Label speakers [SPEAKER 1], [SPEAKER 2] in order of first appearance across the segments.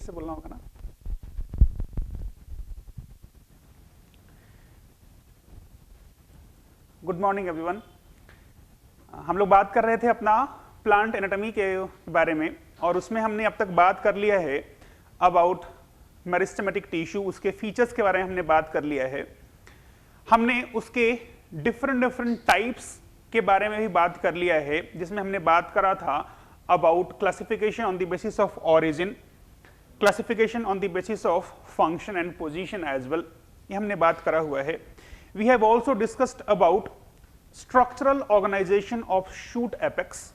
[SPEAKER 1] से बोलना होगा ना। Good morning everyone. हम लोग बात कर रहे थे अपना प्लांट एनाटॉमी के बारे में, और उसमें हमने अब तक बात कर लिया है अबाउट मेरिस्टेमेटिक टिश्यू, उसके फीचर्स के बारे में हमने बात कर लिया है। हमने उसके डिफरेंट टाइप्स के बारे में भी बात कर लिया है, जिसमें हमने बात करा था about classification on the basis of origin, classification on the basis of function and position as well, ये हमने बात करा हुआ है। We have also discussed about structural organization of shoot apex.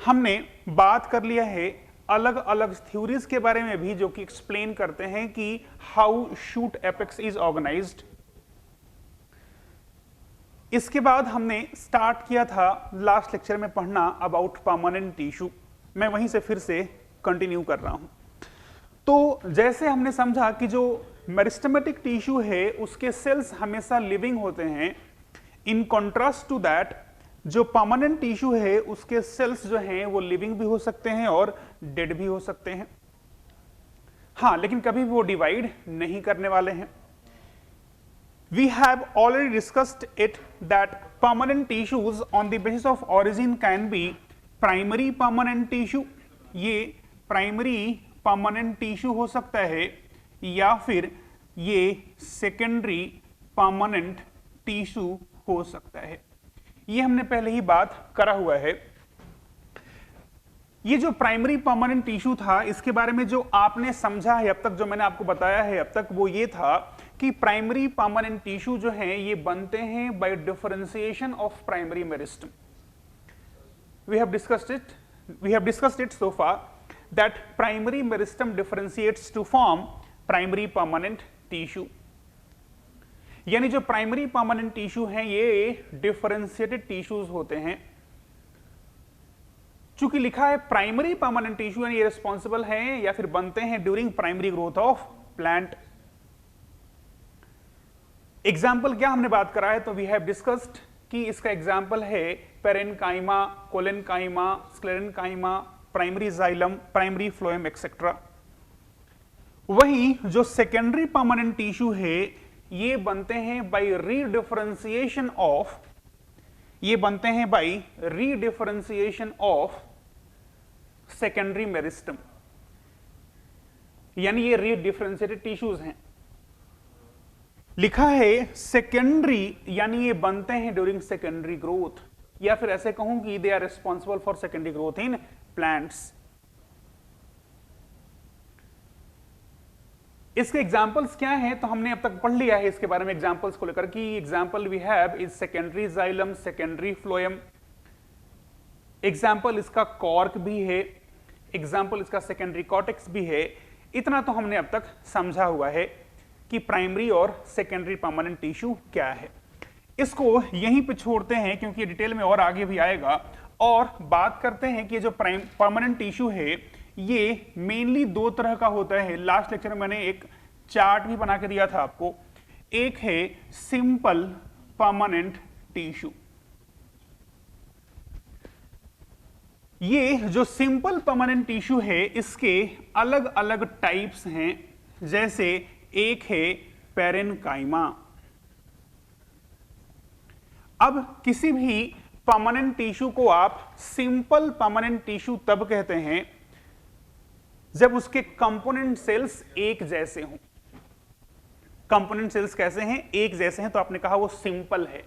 [SPEAKER 1] हमने बात कर लिया है अलग अलग थ्योरीज के बारे में भी, जो कि एक्सप्लेन करते हैं कि how shoot apex is organized. इसके बाद हमने स्टार्ट किया था लास्ट लेक्चर में पढ़ना अबाउट परमानेंट टिश्यू। मैं वहीं से फिर से कंटिन्यू कर रहा हूं। तो जैसे हमने समझा कि जो मेरिस्टेमेटिक टिश्यू है उसके सेल्स हमेशा लिविंग होते हैं, इन कॉन्ट्रास्ट टू दैट जो परमानेंट टिश्यू है उसके सेल्स जो हैं वो लिविंग भी हो सकते हैं और डेड भी हो सकते हैं। हाँ, लेकिन कभी भी वो डिवाइड नहीं करने वाले हैं। We have already discussed it that permanent tissues on the basis of origin can be primary permanent tissue, ये primary permanent tissue हो सकता है, या फिर ये secondary permanent tissue हो सकता है। ये हमने पहले ही बात करा हुआ है। ये जो प्राइमरी परमानेंट टिश्यू था, इसके बारे में जो आपने समझा है अब तक, जो मैंने आपको बताया है अब तक, वो ये था कि प्राइमरी परमानेंट टिश्यू जो है ये बनते हैं by differentiation of primary meristem. We have discussed it so far that primary meristem differentiates to form primary permanent tissue. यानी जो प्राइमरी परमानेंट टिश्यू हैं ये डिफरेंशिएटेड टिश्यूज होते हैं। चूंकि लिखा है प्राइमरी परमानेंट टिश्यू, यानी ये रिस्पॉन्सिबल है या फिर बनते हैं during primary growth of plant. Example क्या हमने बात करा है, तो वी हैव डिस्कस्ड कि इसका एग्जाम्पल है parenchyma, collenchyma, sclerenchyma, primary xylem, primary phloem etcetera. वहीं जो सेकेंडरी परमानेंट टिश्यू है ये बनते हैं बाय रीडिफरेंशिएशन ऑफ, ये बनते हैं by redifferentiation of secondary meristem, यानी ये रीडिफरेंशिएटेड टिश्यूज हैं। लिखा है सेकेंडरी, यानी ये बनते हैं ड्यूरिंग सेकेंडरी ग्रोथ, या फिर ऐसे कहूं कि they are responsible for secondary growth in plants. इसके एग्जांपल्स क्या हैं, तो हमने अब तक पढ़ लिया है इसके बारे में एग्जांपल्स को लेकर कि example we have is secondary xylem, secondary phloem. Example इसका कॉर्क भी है, एग्जांपल इसका सेकेंडरी कॉर्टेक्स भी है। इतना तो हमने अब तक समझा हुआ है कि प्राइमरी और सेकेंडरी परमानेंट टिश्यू क्या है। इसको यहीं पे छोड़ते हैं क्योंकि डिटेल में और आगे भी आएगा, और बात करते हैं कि जो परमानेंट टिश्यू है ये मेनली दो तरह का होता है। लास्ट लेक्चर में मैंने एक चार्ट भी बना के दिया था आपको। एक है सिंपल परमानेंट टिश्यू। ये जो सिंपल परमानेंट टिश्यू है इसके अलग अलग टाइप्स हैं। जैसे एक है पेरेनकाइमा। अब किसी भी परमानेंट टिश्यू को आप सिंपल परमानेंट टिश्यू तब कहते हैं जब उसके कंपोनेंट सेल्स एक जैसे हों। कंपोनेंट सेल्स कैसे हैं? एक जैसे हैं, तो आपने कहा वो सिंपल है।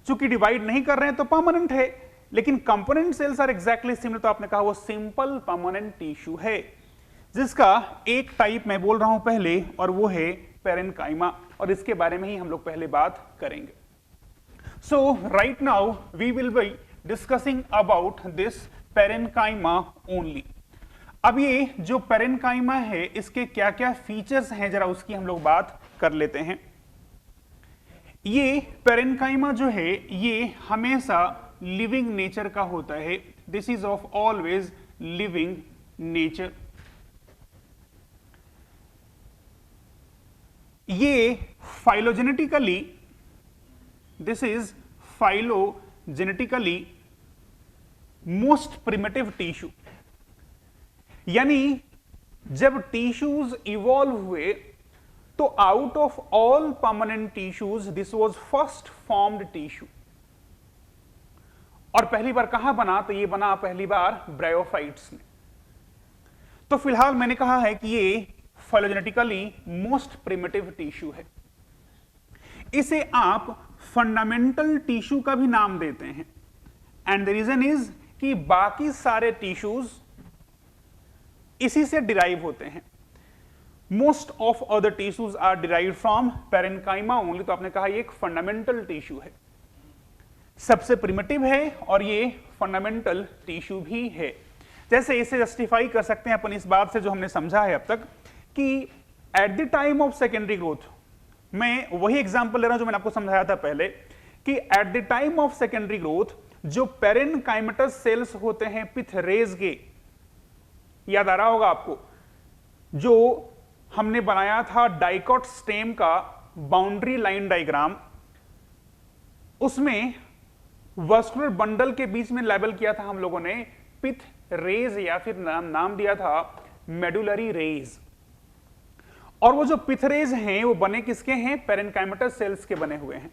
[SPEAKER 1] चूंकि डिवाइड नहीं कर रहे हैं तो परमानेंट है, लेकिन component cells are exactly similar, तो आपने कहा वो सिंपल परमानेंट टिश्यू है। जिसका एक टाइप मैं बोल रहा हूं पहले, और वो है पेरेनकाइमा, और इसके बारे में ही हम लोग पहले बात करेंगे। So right now we will be discussing about this parenchyma only. अब ये जो पेरेनकाइमा है इसके क्या क्या फीचर्स हैं जरा उसकी हम लोग बात कर लेते हैं। ये पेरेनकाइमा जो है ये हमेशा लिविंग नेचर का होता है। This is of always living nature. ये phylogenetically, this is phylogenetically most primitive tissue, यानी जब टिश्यूज इवॉल्व हुए तो out of all permanent tissues this was first formed tissue. और पहली बार कहां बना? तो ये बना पहली बार ब्रायोफाइट्स में। तो फिलहाल मैंने कहा है कि ये फाइलोजेनेटिकली मोस्ट प्रिमिटिव टिश्यू है। इसे आप फंडामेंटल टिश्यू का भी नाम देते हैं, एंड द रीजन इज कि बाकी सारे टिश्यूज इसी से डिराइव होते हैं। Most of other tissues are derived from parenchyma only. तो आपने कहा ये एक फंडामेंटल टिश्यू है, सबसे प्रिमिटिव है और ये फंडामेंटल टिश्यू भी है। जैसे इसे जस्टिफाई कर सकते हैं अपन इस बात से जो हमने समझा है अब तक कि at the time of secondary growth, मैं वही एग्जांपल ले रहा हूं जो मैंने आपको समझाया था पहले कि at the time of secondary growth जो पेरेन्काइमेटस सेल्स होते हैं पिथरेज के, याद आ रहा होगा आपको, जो हमने बनाया था डाइकॉट स्टेम का बाउंड्री लाइन डायग्राम, उसमें वास्कुलर बंडल के बीच में लेबल किया था हम लोगों ने पिथ रेज, या फिर नाम दिया था मेडुलरी रेज। और वो जो पिथरेज हैं वो बने किसके हैं? पेरेन्काइमेटस सेल्स के बने हुए हैं।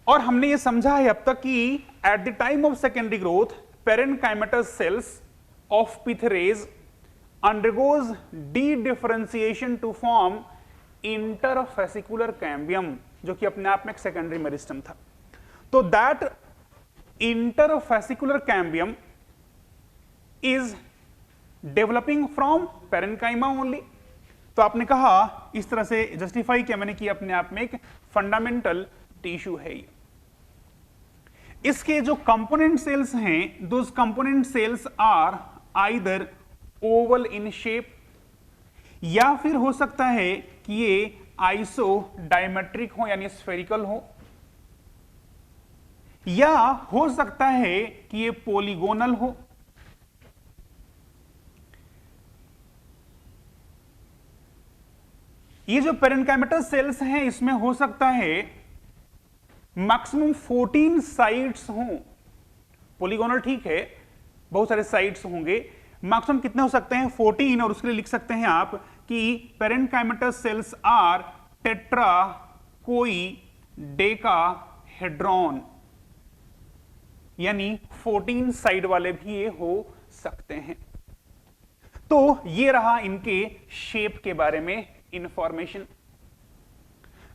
[SPEAKER 1] और हमने ये समझा है अब तक कि at the time of secondary growth parenchymatous cells of pith rays undergoes de-differentiation to form interfascicular cambium, जो कि अपने आप में एक सेकेंडरी मेरिस्टम था। तो that interfascicular cambium is developing from parenchyma only। तो आपने कहा इस तरह से जस्टिफाई किया मैंने कि अपने आप में एक फंडामेंटल टिश्यू है ये। इसके जो कंपोनेंट सेल्स हैं, those component cells are either oval in shape, या फिर हो सकता है कि ये आइसो डायमेट्रिक हो यानी स्फेरिकल हो, या हो सकता है कि ये पॉलीगोनल हो। ये जो पेरेन्काइमेटस सेल्स हैं इसमें हो सकता है मैक्सिमम 14 साइड्स हों। पॉलीगोनल ठीक है, बहुत सारे साइड्स होंगे, मैक्सिमम कितने हो सकते हैं? 14। और उसके लिए लिख सकते हैं आप कि पेरेन्काइमेटस सेल्स आर टेट्रा कोई डेकाहेड्रॉन, यानी 14 साइड वाले भी ये हो सकते हैं। तो ये रहा इनके शेप के बारे में इंफॉर्मेशन।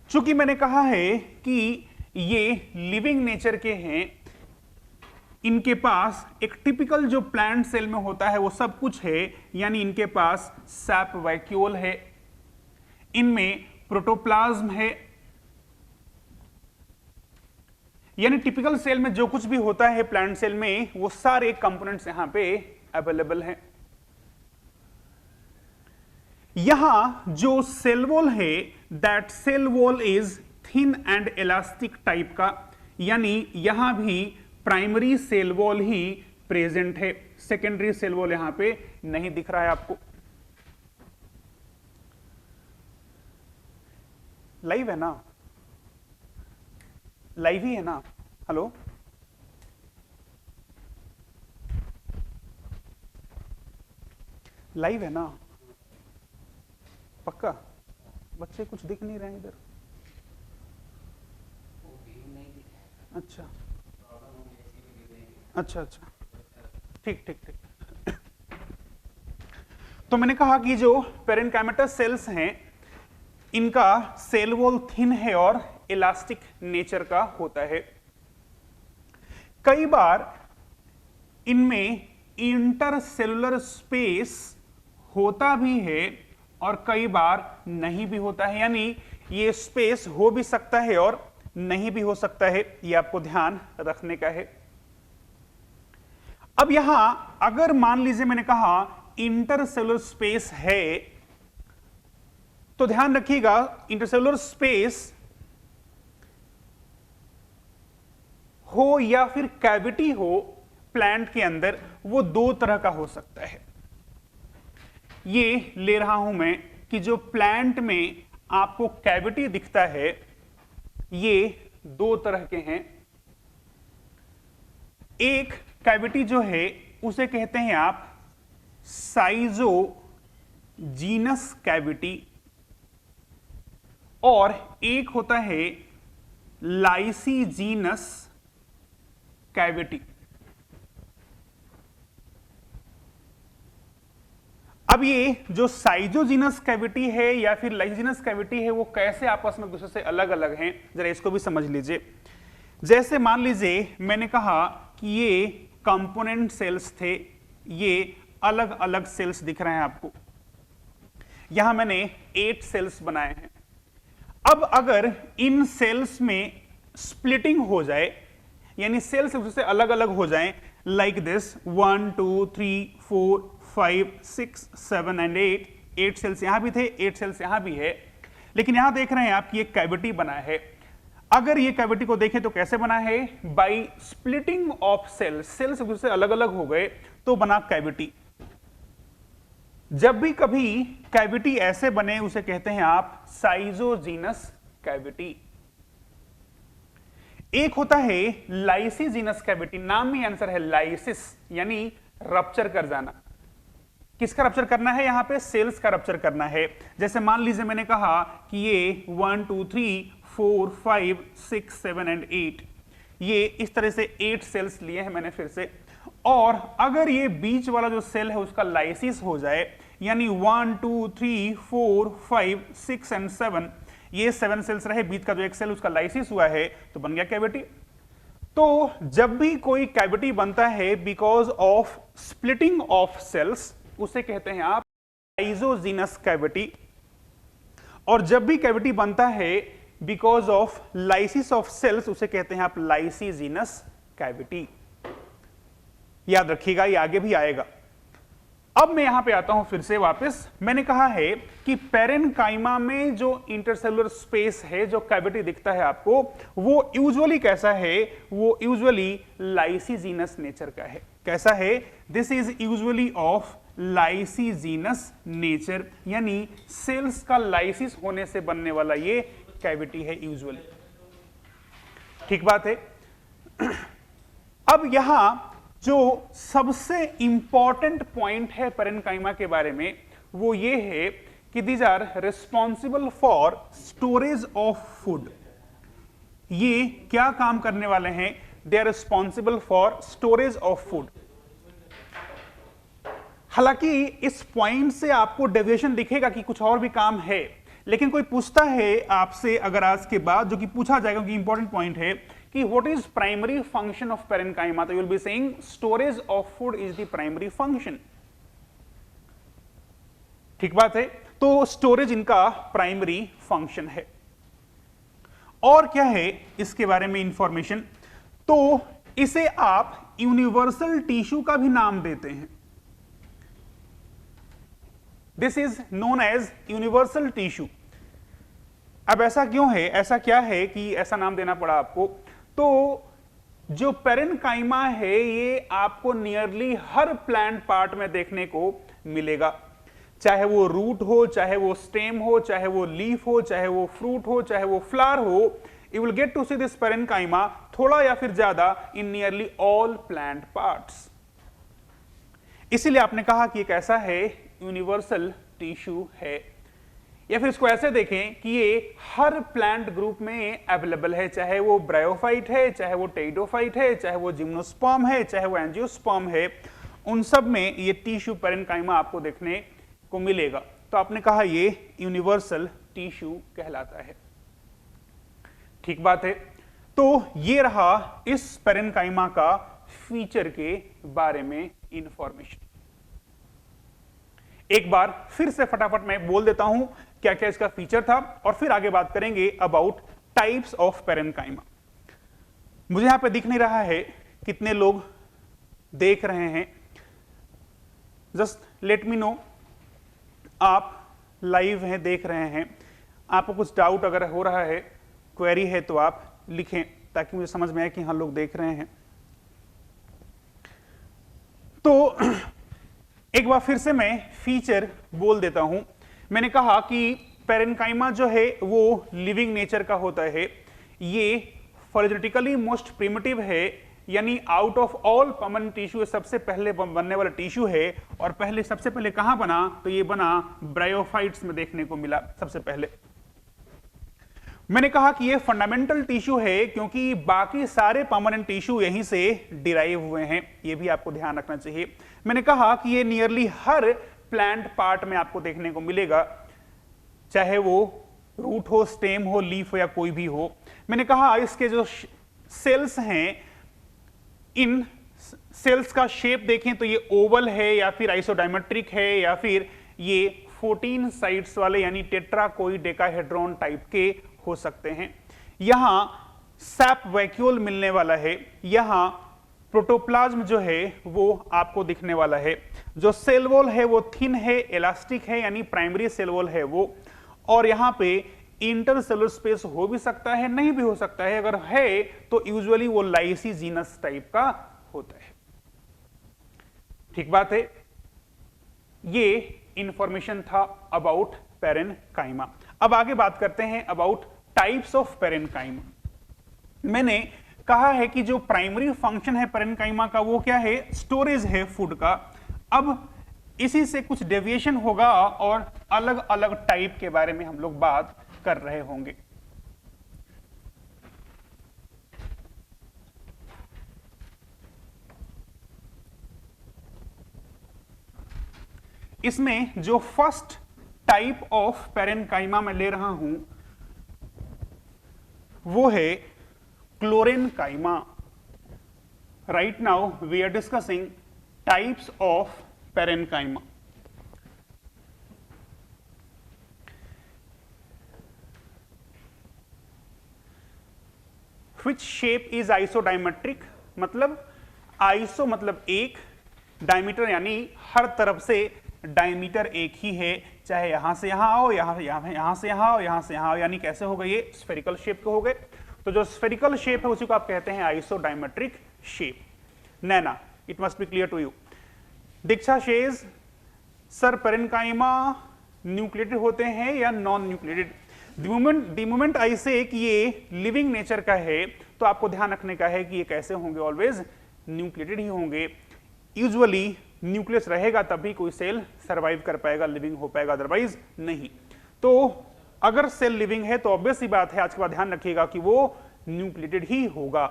[SPEAKER 1] चूंकि मैंने कहा है कि ये लिविंग नेचर के हैं, इनके पास एक टिपिकल जो प्लांट सेल में होता है वो सब कुछ है, यानी इनके पास सैप वैक्यूल है, इनमें प्रोटोप्लाज्म है, यानी टिपिकल सेल में जो कुछ भी होता है प्लांट सेल में वो सारे कंपोनेंट्स यहां पे अवेलेबल हैं। यहां जो सेल वॉल है that cell wall is thin and elastic type का, यानी यहां भी प्राइमरी सेल वॉल ही प्रेजेंट है, सेकेंडरी सेल वॉल यहां पे नहीं दिख रहा है आपको। लाइव है ना? लाइव ही है ना? हेलो, लाइव है ना? पक्का? बच्चे कुछ दिख नहीं रहे हैं इधर। अच्छा अच्छा अच्छा, ठीक ठीक ठीक। तो मैंने कहा कि जो पेरेन्काइमेटस सेल्स हैं इनका सेल वॉल थिन है और इलास्टिक नेचर का होता है। कई बार इनमें इंटरसेलुलर स्पेस होता भी है और कई बार नहीं भी होता है, यानी ये स्पेस हो भी सकता है और नहीं भी हो सकता है, ये आपको ध्यान रखने का है। अब यहां अगर मान लीजिए मैंने कहा इंटरसेलुलर स्पेस है, तो ध्यान रखिएगा इंटरसेलुलर स्पेस हो या फिर कैविटी हो प्लांट के अंदर, वो दो तरह का हो सकता है। ये ले रहा हूं मैं कि जो प्लांट में आपको कैविटी दिखता है ये दो तरह के हैं। एक कैविटी जो है उसे कहते हैं आप साइजोजीनस कैविटी और एक होता है लाइसीजीनस कैविटी। अब ये जो साइजोजीनस कैविटी है या फिर लाइसीजीनस कैविटी है वो कैसे आपस में दूसरे से अलग अलग हैं, जरा इसको भी समझ लीजिए। जैसे मान लीजिए मैंने कहा कि ये कंपोनेंट सेल्स थे, ये अलग अलग सेल्स दिख रहे हैं आपको, यहां मैंने 8 सेल्स बनाए हैं। अब अगर इन सेल्स में स्प्लिटिंग हो जाए, यानी सेल्स उससे अलग अलग हो जाएं, लाइक दिस 1 2 3 4 5 6 7 एंड 8 सेल्स यहां भी थे, 8 सेल्स यहां भी है, लेकिन यहां देख रहे हैं आप कि एक कैविटी बना है। अगर ये कैविटी को देखें तो कैसे बना है, by splitting of cells, cells उससे अलग अलग हो गए तो बना कैविटी। जब भी कभी कैविटी ऐसे बने उसे कहते हैं आप साइजोजीनस कैविटी। एक होता है लाइसीजीनस कैविटी, नाम में आंसर है लाइसिस, यानी रप्चर कर जाना। किसका रप्चर करना है, यहां पे सेल्स का रप्चर करना है। जैसे मान लीजिए मैंने कहा कि ये 1 2 3 4 5 6 7 एंड 8, ये इस तरह से 8 सेल्स लिए हैं मैंने फिर से, और अगर ये बीच वाला जो सेल है उसका लाइसिस हो जाए, यानी 1 2 3 4 5 6 एंड 7, ये 7 सेल्स रहे, बीच का जो एक सेल उसका लाइसिस हुआ है तो बन गया कैविटी। तो जब भी कोई कैविटी बनता है because of splitting of cells उसे कहते हैं आप साइजोजीनस कैविटी, और जब भी कैविटी बनता है because of lysis of cells उसे कहते हैं आप लाइसीजीनस कैविटी। याद रखिएगा, ये आगे भी आएगा। अब मैं यहां पे आता हूं फिर से वापस। मैंने कहा है कि पेरेन्काइमा में जो इंटरसेलुलर स्पेस है, जो कैविटी दिखता है आपको, वो यूजुअली कैसा है, वो यूजुअली लाइसीजीनस नेचर का है। कैसा है, this is usually of lysigenous nature, यानी सेल्स का लाइसिस होने से बनने वाला ये कैविटी है यूजुअली। ठीक बात है। अब यहां जो सबसे इंपॉर्टेंट पॉइंट है पेरेन्काइमा के बारे में वो ये है कि these are responsible for storage of food. ये क्या काम करने वाले हैं, they are responsible for storage of food. हालांकि इस पॉइंट से आपको डेविएशन दिखेगा कि कुछ और भी काम है, लेकिन कोई पूछता है आपसे अगर आज के बाद, जो कि पूछा जाएगा क्योंकि इंपॉर्टेंट पॉइंट है, कि what is primary function of parenchyma, तो you will be saying storage of food is the primary function. ठीक बात है, तो स्टोरेज इनका प्राइमरी फंक्शन है। और क्या है इसके बारे में इंफॉर्मेशन, तो इसे आप यूनिवर्सल टिश्यू का भी नाम देते हैं। This is known as universal tissue. अब ऐसा क्यों है, ऐसा क्या है कि ऐसा नाम देना पड़ा आपको, तो जो पेरेन्काइमा है ये आपको नियरली हर प्लांट पार्ट में देखने को मिलेगा, चाहे वो रूट हो, चाहे वो स्टेम हो, चाहे वो लीफ हो, चाहे वो फ्रूट हो, चाहे वो फ्लावर हो, you will get to see this parenchyma थोड़ा या फिर ज्यादा in nearly all plant parts. इसीलिए आपने कहा कि एक ऐसा है यूनिवर्सल टिश्यू है, या फिर इसको ऐसे देखें कि ये हर प्लांट ग्रुप में अवेलेबल है, चाहे वो ब्रायोफाइट है, चाहे वो टेरिडोफाइट है, चाहे वो जिम्नोस्पर्म है, चाहे वो एंजियोस्पर्म है, उन सब में ये टिश्यू पेरेन्काइमा आपको देखने को मिलेगा। तो आपने कहा ये यूनिवर्सल टिश्यू कहलाता है। ठीक बात है, तो ये रहा इस पेरेन्काइमा का फीचर के बारे में इंफॉर्मेशन। एक बार फिर से फटाफट मैं बोल देता हूं क्या क्या इसका फीचर था, और फिर आगे बात करेंगे अबाउट टाइप्स ऑफ पेरेन्काइमा। मुझे यहां पे दिख नहीं रहा है कितने लोग देख रहे हैं, जस्ट लेट मी नो आप लाइव हैं, देख रहे हैं। आपको कुछ डाउट अगर हो रहा है, क्वेरी है, तो आप लिखें ताकि मुझे समझ में आए कि हाँ लोग देख रहे हैं। तो एक बार फिर से मैं फीचर बोल देता हूं। मैंने कहा कि पेरेन्काइमा जो है वो लिविंग नेचर का होता है, ये फिजियोलॉजिकली मोस्ट प्रिमिटिव है, यानी out of all permanent tissue सबसे पहले बनने वाला टिश्यू है, और सबसे पहले कहां बना, तो ये बना ब्रायोफाइट्स में देखने को मिला सबसे पहले। मैंने कहा कि ये फंडामेंटल टिश्यू है क्योंकि बाकी सारे परमानेंट टिश्यू यहीं से डिराइव हुए हैं, ये भी आपको ध्यान रखना चाहिए। मैंने कहा कि ये नियरली हर प्लांट पार्ट में आपको देखने को मिलेगा, चाहे वो रूट हो, स्टेम हो, लीफ हो या कोई भी हो। मैंने कहा इसके जो सेल्स हैं, इन सेल्स का शेप देखें तो ये ओवल है या फिर आइसोडायमेट्रिक है या फिर ये 14 साइड्स वाले यानी टेट्राकोइडेकाहेड्रॉन टाइप के हो सकते हैं। यहां सैप वैक्यूल मिलने वाला है, यहां प्रोटोप्लाज्म जो है वो आपको दिखने वाला है। जो सेल वॉल है वो थिन है, इलास्टिक है, यानी प्राइमरी सेल वॉल है वो, और यहां पे इंटरसेलुलर स्पेस हो भी सकता है, नहीं भी हो सकता है। अगर है तो यूजुअली वो लाइसिजीनस टाइप का होता है। ठीक बात है, ये इंफॉर्मेशन था अबाउट पैरेनकाइमा। अब आगे बात करते हैं अबाउट टाइप्स ऑफ पैरेनकाइमा। मैंने कहा है कि जो प्राइमरी फंक्शन है पैरेनकाइमा का वो क्या है, स्टोरेज है फूड का। अब इसी से कुछ डेविएशन होगा और अलग अलग टाइप के बारे में हम लोग बात कर रहे होंगे। इसमें जो फर्स्ट टाइप ऑफ पैरेनकाइमा मैं ले रहा हूं वो है chlorenchyma. Right now we are discussing types of parenchyma. Which shape is isodiametric, मतलब आइसो मतलब एक, डायमीटर यानी हर तरफ से डायमीटर एक ही है, चाहे यहां से यहां आओ, यहां से यहां आओ, यहां से यहां आओ, यानी कैसे हो गए, ये स्फेरिकल शेप के हो गए। तो जो स्फेरिकल शेप है उसी को आप कहते हैं isodiametric shape. Naina, it must be clear to you. Diksha says, sir parenchyma nucleated होते हैं या non nucleated? The moment I say कि ये लिविंग नेचर का है तो आपको ध्यान रखने का है कि ये कैसे होंगे, ऑलवेज न्यूक्लिएटेड ही होंगे। यूजुअली न्यूक्लियस रहेगा तभी कोई सेल सरवाइव कर पाएगा, लिविंग हो पाएगा, अदरवाइज नहीं। तो अगर सेल लिविंग है तो ऑब्वियस सी बात है, आज के बाद ध्यान रखिएगा कि वो न्यूक्लिएटेड ही होगा।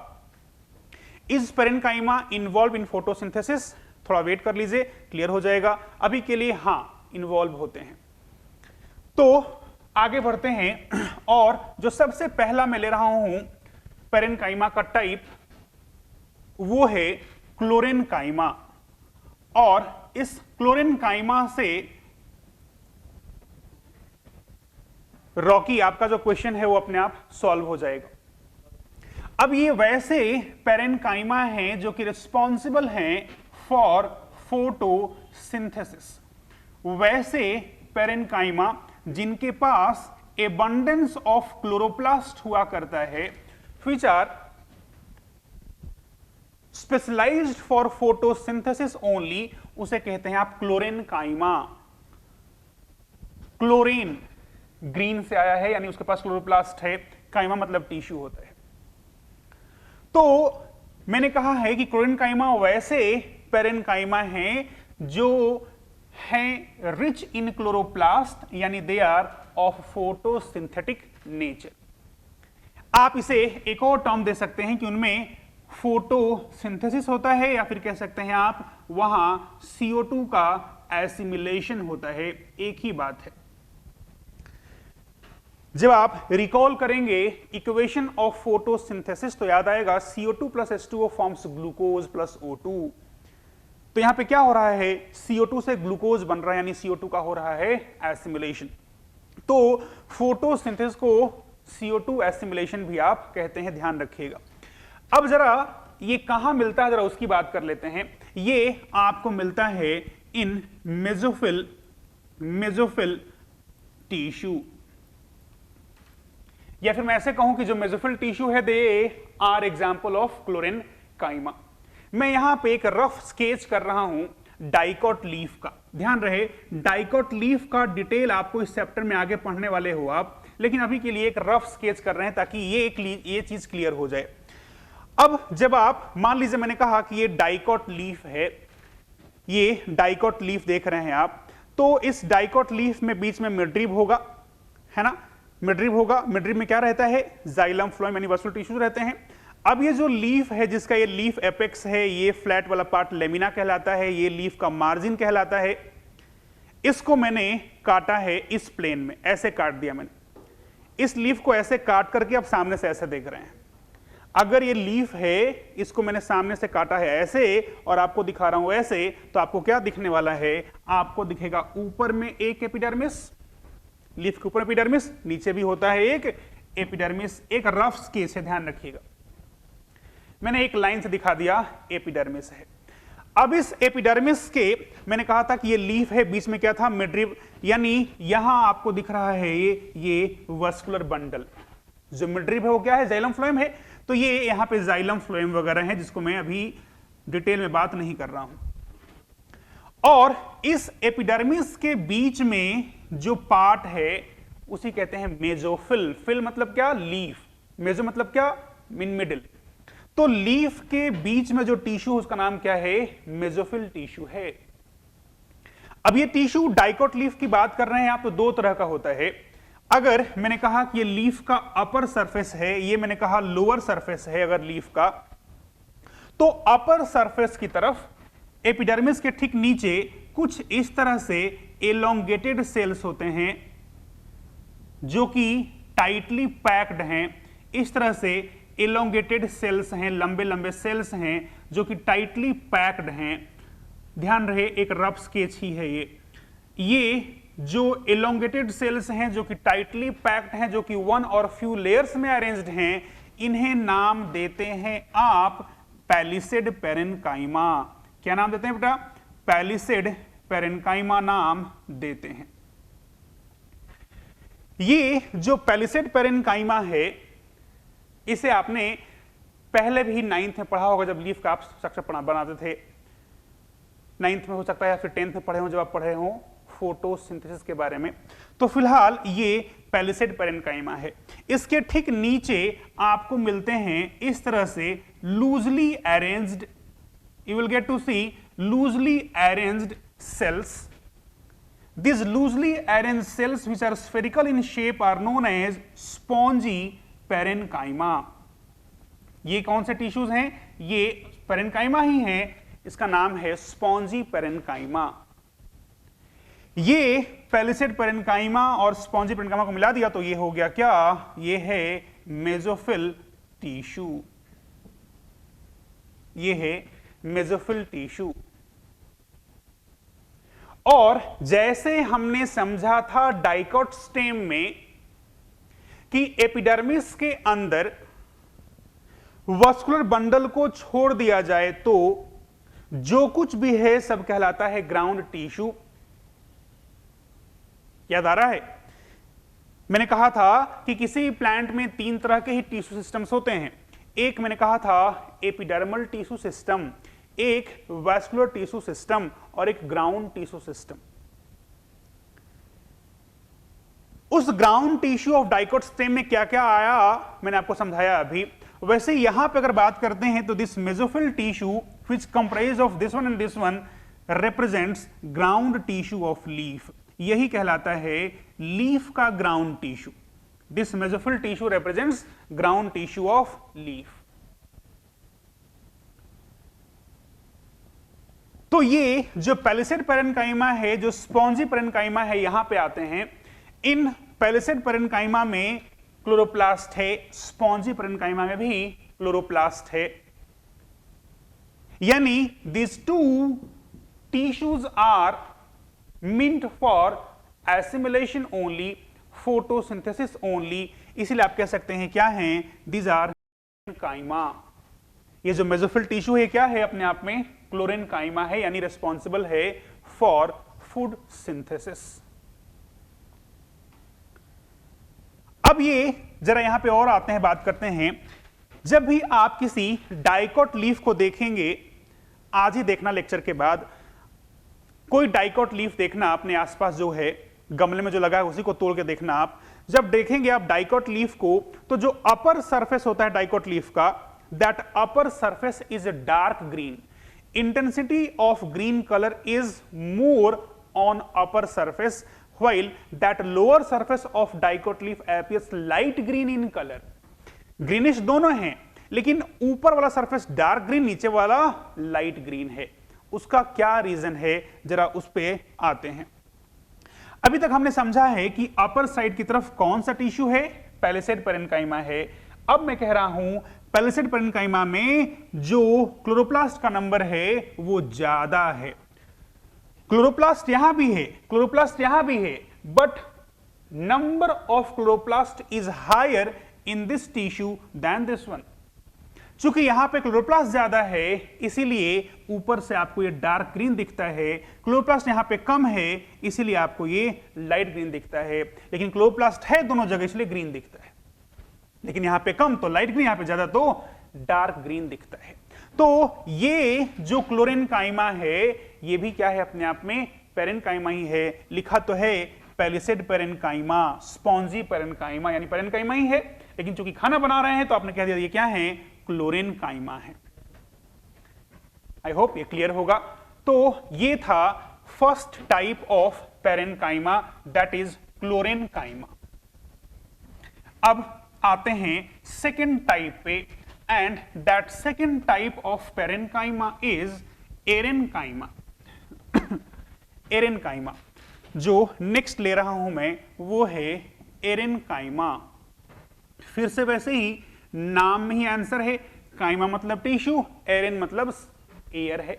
[SPEAKER 1] Is parenchyma involve in photosynthesis? थोड़ा वेट कर लीजिए, क्लियर हो जाएगा। अभी के लिए हाँ, इन्वॉल्व होते हैं। तो आगे बढ़ते हैं, और जो सबसे पहला मैं ले रहा हूं पैरेनकाइमा का टाइप वो है क्लोरेनकाइमा। और इस क्लोरेनकाइमा से रॉकी आपका जो क्वेश्चन है वो अपने आप सॉल्व हो जाएगा। अब ये वैसे पैरेनकाइमा हैं जो कि रिस्पॉन्सिबल हैं फॉर फोटोसिंथेसिस, वैसे पैरेनकाइमा जिनके पास एबंडेंस ऑफ क्लोरोप्लास्ट हुआ करता है, which are specialised for photosynthesis only, उसे कहते हैं आप क्लोरेनकाइमा। क्लोरीन ग्रीन से आया है, यानी उसके पास क्लोरोप्लास्ट है, काइमा मतलब टिश्यू होता है। तो मैंने कहा है कि क्लोरेनकाइमा वैसे पैरेनकाइमा हैं जो हैं रिच इन क्लोरोप्लास्ट, यानी they are of photosynthetic nature. आप इसे एक और टर्म दे सकते हैं कि उनमें फोटोसिंथेसिस होता है, या फिर कह सकते हैं आप वहां CO2 का एसिमिलेशन होता है, एक ही बात है। जब आप रिकॉल करेंगे इक्वेशन ऑफ फोटोसिंथेसिस तो याद आएगा CO2 plus H2O forms glucose plus O2। तो यहां पे क्या हो रहा है, CO2 से ग्लूकोज बन रहा है, यानी CO2 का हो रहा है एसिमिलेशन। तो फोटोसिंथेसिस को CO2 एसिमिलेशन भी आप कहते हैं, ध्यान रखिएगा। अब जरा ये कहां मिलता है, जरा उसकी बात कर लेते हैं। ये आपको मिलता है इन मेसोफिल टिश्यू, या फिर मैं ऐसे कहूं कि जो मेसोफिल टिश्यू है they are example of chlorenchyma. मैं यहां पे एक रफ स्केच कर रहा हूं डाइकोट लीफ का। ध्यान रहे, डाइकोट लीफ का डिटेल आपको इस चैप्टर में आगे पढ़ने वाले हो आप, लेकिन अभी के लिए एक रफ स्केच कर रहे हैं ताकि ये चीज क्लियर हो जाए। अब जब आप मान लीजिए मैंने कहा कि ये डाइकॉट लीफ है, ये डाइकॉट लीफ देख रहे हैं आप, तो इस डाइकॉट लीफ में बीच में मिडरिब होगा, है ना, मिडरिब होगा। मिडरिब में क्या रहता है, जाइलम फ्लोएम यानी वैस्कुलर टिश्यूज रहते हैं। अब ये जो लीफ है, जिसका ये लीफ एपेक्स है, ये फ्लैट वाला पार्ट लेमिना कहलाता है, ये लीफ का मार्जिन कहलाता है। इसको मैंने काटा है इस प्लेन में, ऐसे काट दिया मैंने। इस लीफ को ऐसे काट करके आप सामने से ऐसे देख रहे हैं। अगर ये लीफ है, इसको मैंने सामने से काटा है ऐसे और आपको दिखा रहा हूं ऐसे, तो आपको क्या दिखने वाला है, आपको दिखेगा ऊपर में एक एपिडर्मिस, लीफ के ऊपर एपिडर्मिस, नीचे भी होता है एक एपिडर्मिस। एक रफ स्केच है, ध्यान रखिएगा, मैंने एक लाइन से दिखा दिया एपिडर्मिस है। अब इस एपिडर्मिस के मैंने कहा था कि ये लीफ है, बीच में क्या था, मिडरिब, यानी यहां आपको दिख रहा है ये वस्कुलर बंडल। जो मिडरिब है वो क्या है, जाइलम फ्लोएम है। तो ये यहां पे जाइलम फ्लोएम वगैरह है, जिसको मैं अभी डिटेल में बात नहीं कर रहा हूं। और इस एपिडर्मिस के बीच में जो पार्ट है उसी कहते हैं मेसोफिल। फिल मतलब क्या, लीफ, मेसो मतलब क्या, मिडल। तो लीफ के बीच में जो टिश्यू उसका नाम क्या है, मेसोफिल टिश्यू है। अब ये टिश्यू डाइकॉट लीफ की बात कर रहे हैं आप, तो दो तरह का होता है। अगर मैंने कहा कि ये लीफ का अपर सरफेस है, ये मैंने कहा लोअर सरफेस है अगर लीफ का, तो अपर सरफेस की तरफ एपिडर्मिस के ठीक नीचे कुछ इस तरह से एलोंगेटेड सेल्स होते हैं जो कि टाइटली पैक्ड हैं। इस तरह से एलोंगेटेड सेल्स हैं, लंबे लंबे सेल्स हैं जो कि टाइटली पैक्ड हैं। ध्यान रहे एक रफ स्केच ही है ये जो एलोंगेटेड सेल्स हैं जो कि टाइटली पैक्ड हैं, जो कि वन और फ्यू लेयर्स में अरेंज्ड हैं, इन्हें नाम देते हैं आप पैलिसेड पेरेन्काइमा। क्या नाम देते हैं बेटा, पैलिसेड पेरेन्काइमा नाम देते हैं। ये जो पैलिसेड पेरेन्काइमा है, इसे आपने पहले भी 9th में पढ़ा होगा जब लीफ का आप स्ट्रक्चर बनाते थे। 9th में हो सकता है या फिर 10th में पढ़े हो जब आप पढ़े हो फोटोसिंथेसिस के बारे में। तो फिलहाल ये पैलिसेड पेरेन्काइमा है। इसके ठीक नीचे आपको मिलते हैं इस तरह से loosely arranged, you will get to see loosely arranged cells. These loosely arranged cells which are spherical in shape are known as spongy parenchyma. ये कौन से टिश्यूज हैं, ये पेरेन्काइमा ही हैं, इसका नाम है स्पॉन्जी पेरेन्काइमा। ये पैलिसेड पेरेन्काइमा और स्पॉन्जी पेरेन्काइमा को मिला दिया तो ये हो गया क्या, ये है मेसोफिल टिश्यू, ये है मेसोफिल टिश्यू। और जैसे हमने समझा था डाइकॉट स्टेम में कि एपिडर्मिस के अंदर वस्कुलर बंडल को छोड़ दिया जाए तो जो कुछ भी है सब कहलाता है ग्राउंड टिश्यू। याद आ रहा है, मैंने कहा था कि किसी प्लांट में 3 तरह के ही टिश्यू सिस्टम्स होते हैं। एक मैंने कहा था एपिडर्मल टिश्यू सिस्टम, एक वैस्कुलर टिश्यू सिस्टम और एक ग्राउंड टिश्यू सिस्टम। उस ground tissue of dicot stem में क्या क्या आया मैंने आपको समझाया अभी। वैसे यहां पे अगर बात करते हैं तो this mesophyll tissue which comprise of this one and this one represents ground tissue of leaf. यही कहलाता है लीफ का ground tissue. This mesophyll tissue represents ground tissue of leaf. तो ये जो पैलिसेड पेरेन्काइमा है, जो स्पॉन्जी पेरेन्काइमा है, यहां पे आते हैं। इन पैलिसेड पेरेन्काइमा में क्लोरोप्लास्ट है, स्पॉन्जी पेरेन्काइमा में भी क्लोरोप्लास्ट है। यानी this two tissues are meant for assimilation only, photosynthesis only, इसीलिए आप कह सकते हैं क्या हैं, these are पेरेन्काइमा। ये जो मेसोफिल टिश्यू है क्या है, अपने आप में क्लोरेन्काइमा है, यानी रिस्पॉन्सिबल है फॉर फूड सिंथेसिस। अब ये जरा यहां पे और आते हैं, बात करते हैं। जब भी आप किसी डाइकॉट लीफ को देखेंगे, आज ही देखना लेक्चर के बाद, कोई डाइकॉट लीफ देखना अपने आसपास जो है गमले में जो लगा है उसी को तोड़ के देखना। आप जब देखेंगे आप डाइकॉट लीफ को, तो जो अपर सरफेस होता है डाइकॉट लीफ का that upper surface is dark green. Intensity of green color is more on upper surface, while that lower surface of dicot leaf appears light green in color. Greenish दोनों हैं, लेकिन ऊपर वाला surface dark green, नीचे वाला light green है। उसका क्या रीजन है, जरा उस पे आते हैं। अभी तक हमने समझा है कि अपर साइड की तरफ कौन सा टिश्यू है, पैलिसेड पेरेन्काइमा है। अब मैं कह रहा हूं पैलिसेड पेरेन्काइमा में जो क्लोरोप्लास्ट का नंबर है वो ज्यादा है। क्लोरोप्लास्ट यहां भी है, क्लोरोप्लास्ट यहां भी है, but number of chloroplast is higher in this tissue than this one. चूंकि यहां पे क्लोरोप्लास्ट ज्यादा है, इसीलिए ऊपर से आपको ये डार्क ग्रीन दिखता है। क्लोरोप्लास्ट यहां पे कम है, इसीलिए आपको ये लाइट ग्रीन दिखता है। लेकिन क्लोरोप्लास्ट है दोनों जगह, इसलिए ग्रीन दिखता है। लेकिन यहां पे कम तो लाइट ग्रीन, यहां पे ज्यादा तो डार्क ग्रीन दिखता है। तो ये जो क्लोरेन्काइमा है, ये भी क्या है, अपने आप में पेरेन्काइमा ही है। लिखा तो है पैलिसेड पेरेन्काइमा, स्पॉन्जी पेरेन्काइमा, यानी पेरेन्काइमा ही है, लेकिन चूंकि खाना बना रहे हैं तो आपने कह दिया ये क्या है, क्लोरेन्काइमा है। आई होप ये क्लियर होगा। तो ये था first type of parenchyma, that is क्लोरेन्काइमा। अब आते हैं सेकेंड टाइप पे, and that second type of parenchyma is एरेन्काइमा। एरेन्काइमा जो नेक्स्ट ले रहा हूं मैं वो है एरेन्काइमा। फिर से वैसे ही नाम में ही आंसर है, काइमा मतलब टिश्यू, एरेन मतलब एयर है।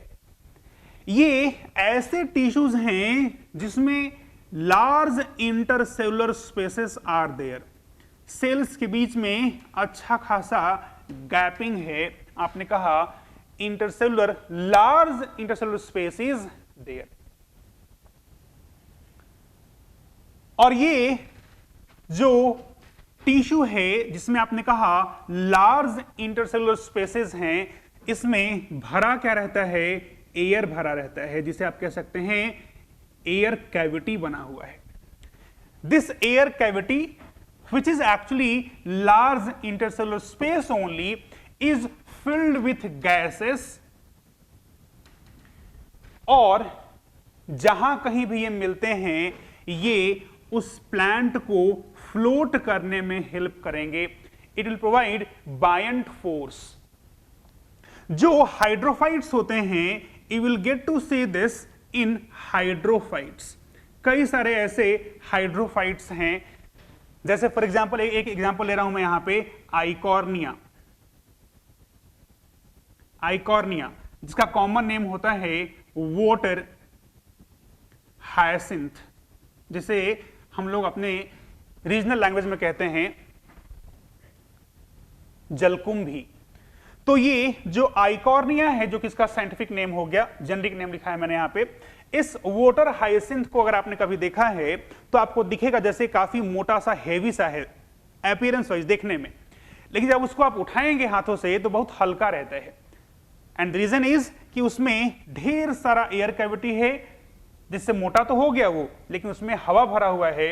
[SPEAKER 1] ये ऐसे टिश्यूज हैं जिसमें large intercellular spaces are there. Cells के बीच में अच्छा खासा गैपिंग है। आपने कहा intercellular, large intercellular space is there. और ये जो टिश्यू है जिसमें आपने कहा लार्ज इंटरसेलुलर स्पेसेस हैं, इसमें भरा क्या रहता है, एयर भरा रहता है, जिसे आप कह सकते हैं एयर कैविटी बना हुआ है। This air cavity which is actually large intercellular space only is filled with gases, और जहां कहीं भी ये मिलते हैं ये उस प्लांट को फ्लोट करने में हेल्प करेंगे। It will provide buoyant force. जो हाइड्रोफाइट्स होते हैं, you will get to see this in hydrophytes. कई सारे ऐसे हाइड्रोफाइट्स हैं, जैसे फॉर एग्जांपल एक एग्जांपल ले रहा हूं मैं यहां पे, आइकॉर्निया। आइकॉर्निया जिसका कॉमन नेम होता है वाटर हायसिंथ, जिसे हम लोग अपने रीजनल लैंग्वेज में कहते हैं जलकुंभी। तो ये जो आइकॉर्निया है, जो कि इसका साइंटिफिक नेम हो गया, जेनरिक नेम लिखा है मैंने यहां पे, इस वाटर हायसिंथ को अगर आपने कभी देखा है तो आपको दिखेगा जैसे काफी मोटा सा, हेवी सा है अपीयरेंस वाइज देखने में, लेकिन जब उसको आप उठाएंगे हाथों से तो बहुत हल्का रहता है। एंड रीजन इज कि उसमें ढेर सारा एयर कैविटी है, जिससे मोटा तो हो गया वो, लेकिन उसमें हवा भरा हुआ है।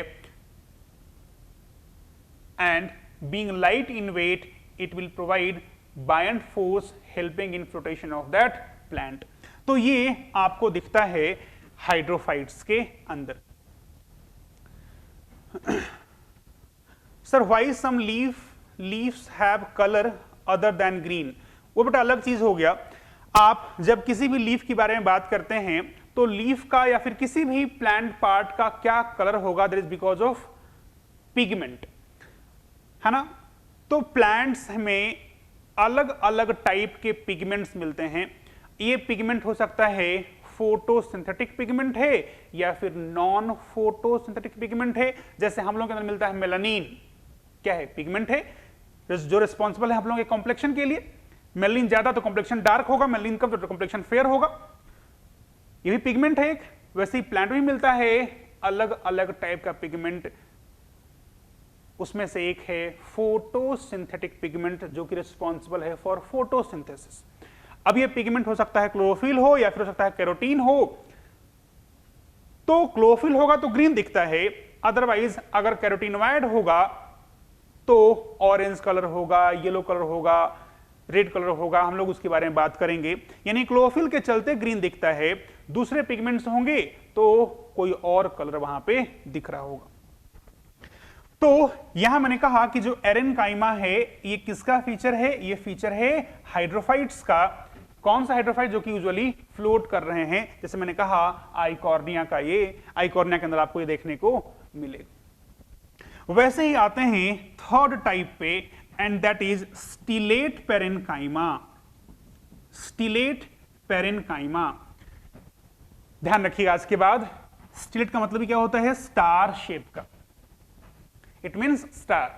[SPEAKER 1] And being light in weight, it will provide buoyant force helping in floatation of that plant. तो ये आपको दिखता है हाइड्रोफाइट्स के अंदर। Sir why some leaves have colour other than green, वो बेटा अलग चीज हो गया। आप जब किसी भी लीफ के बारे में बात करते हैं तो लीफ का या फिर किसी भी प्लांट पार्ट का क्या कलर होगा, that is because of pigment, है ना। तो प्लांट्स में अलग अलग टाइप के पिगमेंट्स मिलते हैं। ये पिगमेंट हो सकता है फोटोसिंथेटिक पिगमेंट है या फिर नॉन फोटोसिंथेटिक पिगमेंट है। जैसे हम लोगों के अंदर मिलता है मेलानिन, क्या है, पिगमेंट है जो रिस्पॉन्सिबल है हम लोगों के कॉम्प्लेक्शन के लिए। मेलानिन ज्यादा तो कॉम्प्लेक्शन डार्क होगा, मेलानिन कम तो कॉम्प्लेक्शन फेयर होगा। ये भी पिगमेंट है एक। वैसे ही प्लांट में मिलता है अलग अलग टाइप का पिगमेंट, उसमें से एक है फोटोसिंथेटिक पिगमेंट जो कि रिस्पॉन्सिबल है फॉर फोटोसिंथेसिस। अब ये पिगमेंट हो सकता है क्लोरोफिल हो या फिर हो सकता है कैरोटीन हो। तो क्लोरोफिल होगा तो ग्रीन दिखता है, अदरवाइज अगर कैरोटीनोइड होगा तो ऑरेंज कलर होगा, येलो कलर होगा, रेड कलर होगा, हम लोग उसके बारे में बात करेंगे। यानी क्लोरोफिल के चलते ग्रीन दिखता है, दूसरे पिगमेंट्स होंगे तो कोई और कलर वहां पे दिख रहा होगा। तो यहां मैंने कहा कि जो एरेनकाइमा है ये किसका फीचर है? ये फीचर है हाइड्रोफाइट्स का। कौन सा हाइड्रोफाइट? जो कि यूजुअली फ्लोट कर रहे हैं, जैसे मैंने कहा आइकॉर्निया का, ये आइकॉर्निया के अंदर आपको ये देखने को मिलेगा। वैसे ही आते हैं थर्ड टाइप पे, and that is stellate parenchyma. Stellate parenchyma, ध्यान रखिएगा। आज के बाद स्टिलेट का मतलब क्या होता है? स्टार शेप का, इट मींस स्टार।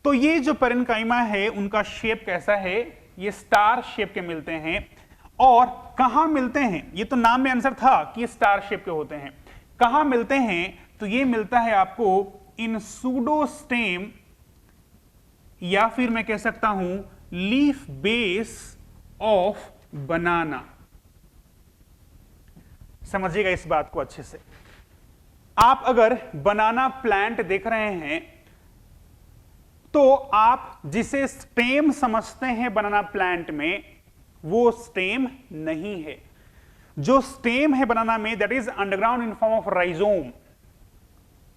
[SPEAKER 1] तो ये जो पेरेनकाइमा है उनका शेप कैसा है? ये स्टार शेप के मिलते हैं। और कहां मिलते हैं? ये तो नाम में आंसर था कि ये स्टार शेप के होते हैं। कहां मिलते हैं? तो ये मिलता है आपको इन सूडोस्टेम, या फिर मैं कह सकता हूं लीफ बेस ऑफ बनाना। समझिएगा इस बात को अच्छे से। आप अगर बनाना प्लांट देख रहे हैं तो आप जिसे स्टेम समझते हैं बनाना प्लांट में, वो स्टेम नहीं है। जो स्टेम है बनाना में, that is underground in form of rhizome.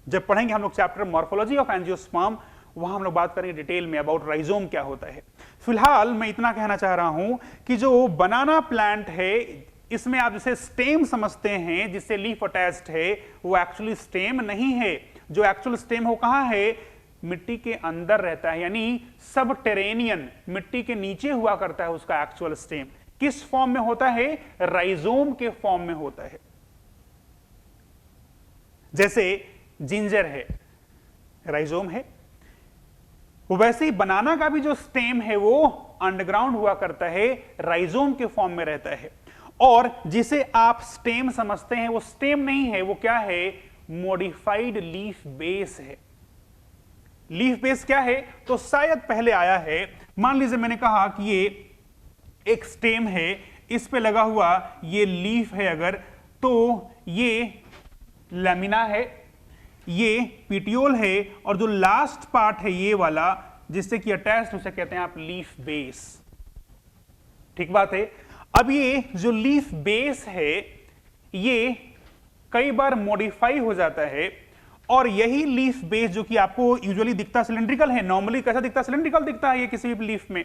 [SPEAKER 1] जब पढ़ेंगे हम लोग चैप्टर मॉर्फोलॉजी ऑफ एंजियोस्पर्म, वहां हम लोग बात करेंगे डिटेल में अबाउट राइजोम क्या होता है। फिलहाल मैं इतना कहना चाह रहा हूं कि जो बनाना प्लांट है, इसमें आप जिसे स्टेम समझते हैं, जिससे लीफ अटैच्ड है, वो एक्चुअली स्टेम नहीं है। जो एक्चुअल स्टेम हो कहां है? मिट्टी के अंदर रहता है, यानी सब टेरेनियन, मिट्टी के नीचे हुआ करता है उसका एक्चुअल स्टेम। किस फॉर्म में होता है? राइजोम के फॉर्म में होता है। जैसे जिंजर है, राइजोम है, वैसे ही बनाना का भी जो स्टेम है वो अंडरग्राउंड हुआ करता है, राइजोम के फॉर्म में रहता है। और जिसे आप स्टेम समझते हैं वो स्टेम नहीं है, वो क्या है? मॉडिफाइड लीफ बेस है। लीफ बेस क्या है? तो शायद पहले आया है, मान लीजिए मैंने कहा कि ये एक स्टेम है, इस पे लगा हुआ ये लीफ है अगर, तो ये लैमिना है, ये पिटियोल है, और जो लास्ट पार्ट है ये वाला जिससे कि अटैच्ड, उसे कहते हैं आप लीफ बेस। ठीक बात है। अब ये जो लीफ बेस है ये कई बार मॉडिफाई हो जाता है, और यही लीफ बेस जो कि आपको यूजुअली दिखता सिलिंड्रिकल है, नॉर्मली कैसा दिखता? सिलिंड्रिकल दिखता है ये किसी भी लीफ में।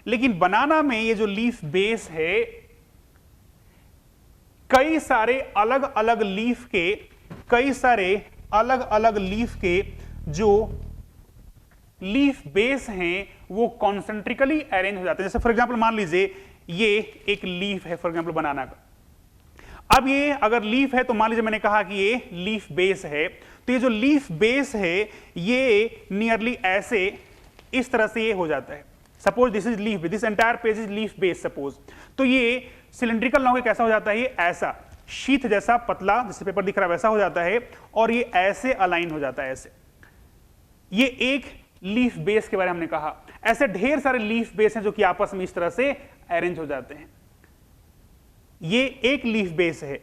[SPEAKER 1] लेकिन बनाना में ये जो लीफ बेस है, कई सारे अलग अलग लीफ के, कई सारे अलग अलग लीफ के जो लीफ बेस हैं वो कॉन्सेंट्रिकली अरेंज हो जाते हैं। जैसे फॉर एग्जांपल मान लीजिए ये एक लीफ है फॉर एग्जांपल बनाना का। अब ये अगर लीफ है तो मान लीजिए मैंने कहा कि ये लीफ बेस है, तो ये जो लीफ बेस है ये नियरली ऐसे इस तरह से ये हो जाता है। Suppose this is leaf, this entire page is leaf base suppose. तो ये सिलिंड्रिकल ना होकर कैसा हो जाता है? ये ऐसा शीथ जैसा पतला, जैसे पेपर दिख रहा है वैसा हो जाता है, और ये ऐसे अलाइन हो जाता है ऐसे। ये एक लीफ बेस के बारे में हमने कहा। ऐसे ढेर सारे लीफ बेस हैं जो कि आपस में इस तरह से अरेंज हो जाते हैं। ये एक लीफ बेस है,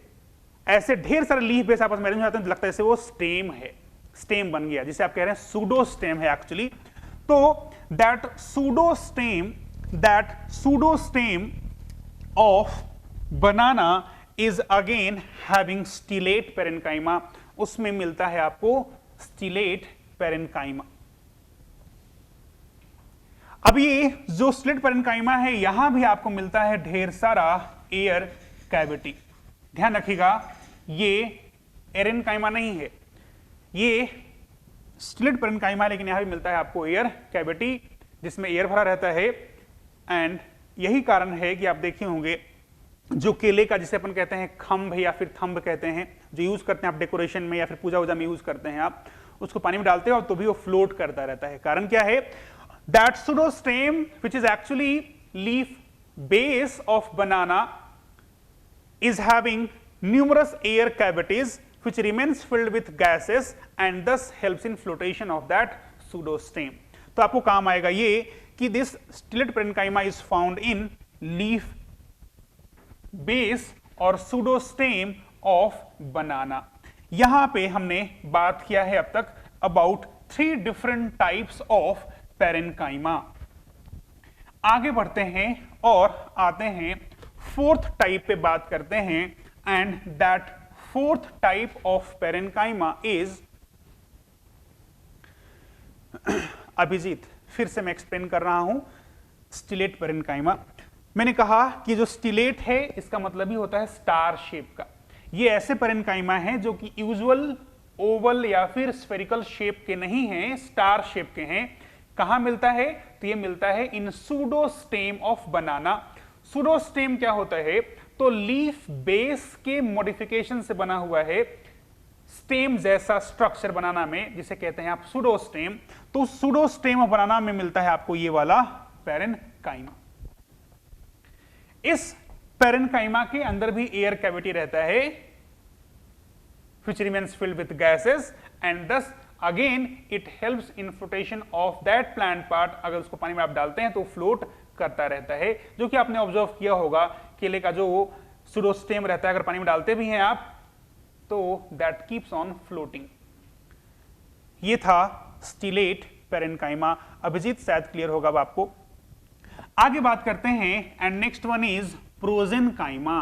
[SPEAKER 1] ऐसे ढेर सारे लीफ बेस आपस में अरेंज हो जाते हैं, तो लगता है जैसे वो स्टेम है, स्टेम बन गया, जिसे आप कह रहे हैं सूडोस्टेम है एक्चुअली। तो that pseudostem of banana is again having stellate parenchyma. उसमें मिलता है आपको स्टिलेट पेरेनकाइमा। अब ये जो स्टिलेट पेरेनकाइमा है, यहां भी आपको मिलता है ढेर सारा एयर कैविटी। ध्यान रखिएगा, ये एरेनकाइमा नहीं है, ये स्टिलेट पेरेनकाइमा, लेकिन यहां भी मिलता है आपको एयर कैविटी जिसमें एयर भरा रहता है। एंड यही कारण है कि आप देखे होंगे जो केले का, जिसे अपन कहते हैं खंभ या फिर थंब कहते हैं, जो यूज करते हैं आप डेकोरेशन में या फिर पूजा वूजा में यूज करते हैं, आप उसको पानी में डालते हो और तो भी वो फ्लोट करता रहता है। कारण क्या है? That pseudostem which is actually leaf base of banana is having numerous air cavities which remains filled with gases and thus helps in flotation of that pseudostem. तो आपको काम आएगा ये कि this stellate parenchyma is found in leaf base और pseudostem of banana. यहां पे हमने बात किया है अब तक about 3 different types of parenchyma. आगे बढ़ते हैं और आते हैं फोर्थ टाइप पे बात करते हैं, and that fourth type of parenchyma is, Abhijeet फिर से मैं एक्सप्लेन कर रहा हूं, स्टिलेट पेरेन्काइमा। मैंने कहा कि जो स्टिलेट है इसका मतलब ही होता है स्टार शेप का। ये ऐसे पेरेन्काइमा है जो कि यूजुअल ओवल या फिर स्फेरिकल शेप के नहीं हैं, स्टार शेप के हैं। कहां मिलता है? तो ये मिलता है इन सूडोस्टेम ऑफ बनाना। सूडोस्टेम क्या होता है? तो लीफ बेस के मॉडिफिकेशन से बना हुआ है, स्टेम जैसा स्ट्रक्चर बनाना में, जिसे कहते हैं आप सूडोस्टेम। तो सूडोस्टेम ऑफ बनाना में मिलता है आपको ये वाला पेरेन्काइमा। इस पेरेन्काइमा के अंदर भी एयर कैविटी रहता है which remains filled with gases, and thus again it helps in flotation of that plant part। अगर उसको पानी में आप डालते हैं तो फ्लोट करता रहता है, जो कि आपने ऑब्जर्व किया होगा केले का जो सूडोस्टेम रहता है, अगर पानी में डालते भी हैं आप तो दैट कीप्स ऑन फ्लोटिंग। ये था स्टिलेट पेरेन्काइमा। अभिजीत शायद क्लियर होगा अब आपको। आगे बात करते हैं, एंड नेक्स्ट वन इज प्रोजेन्काइमा।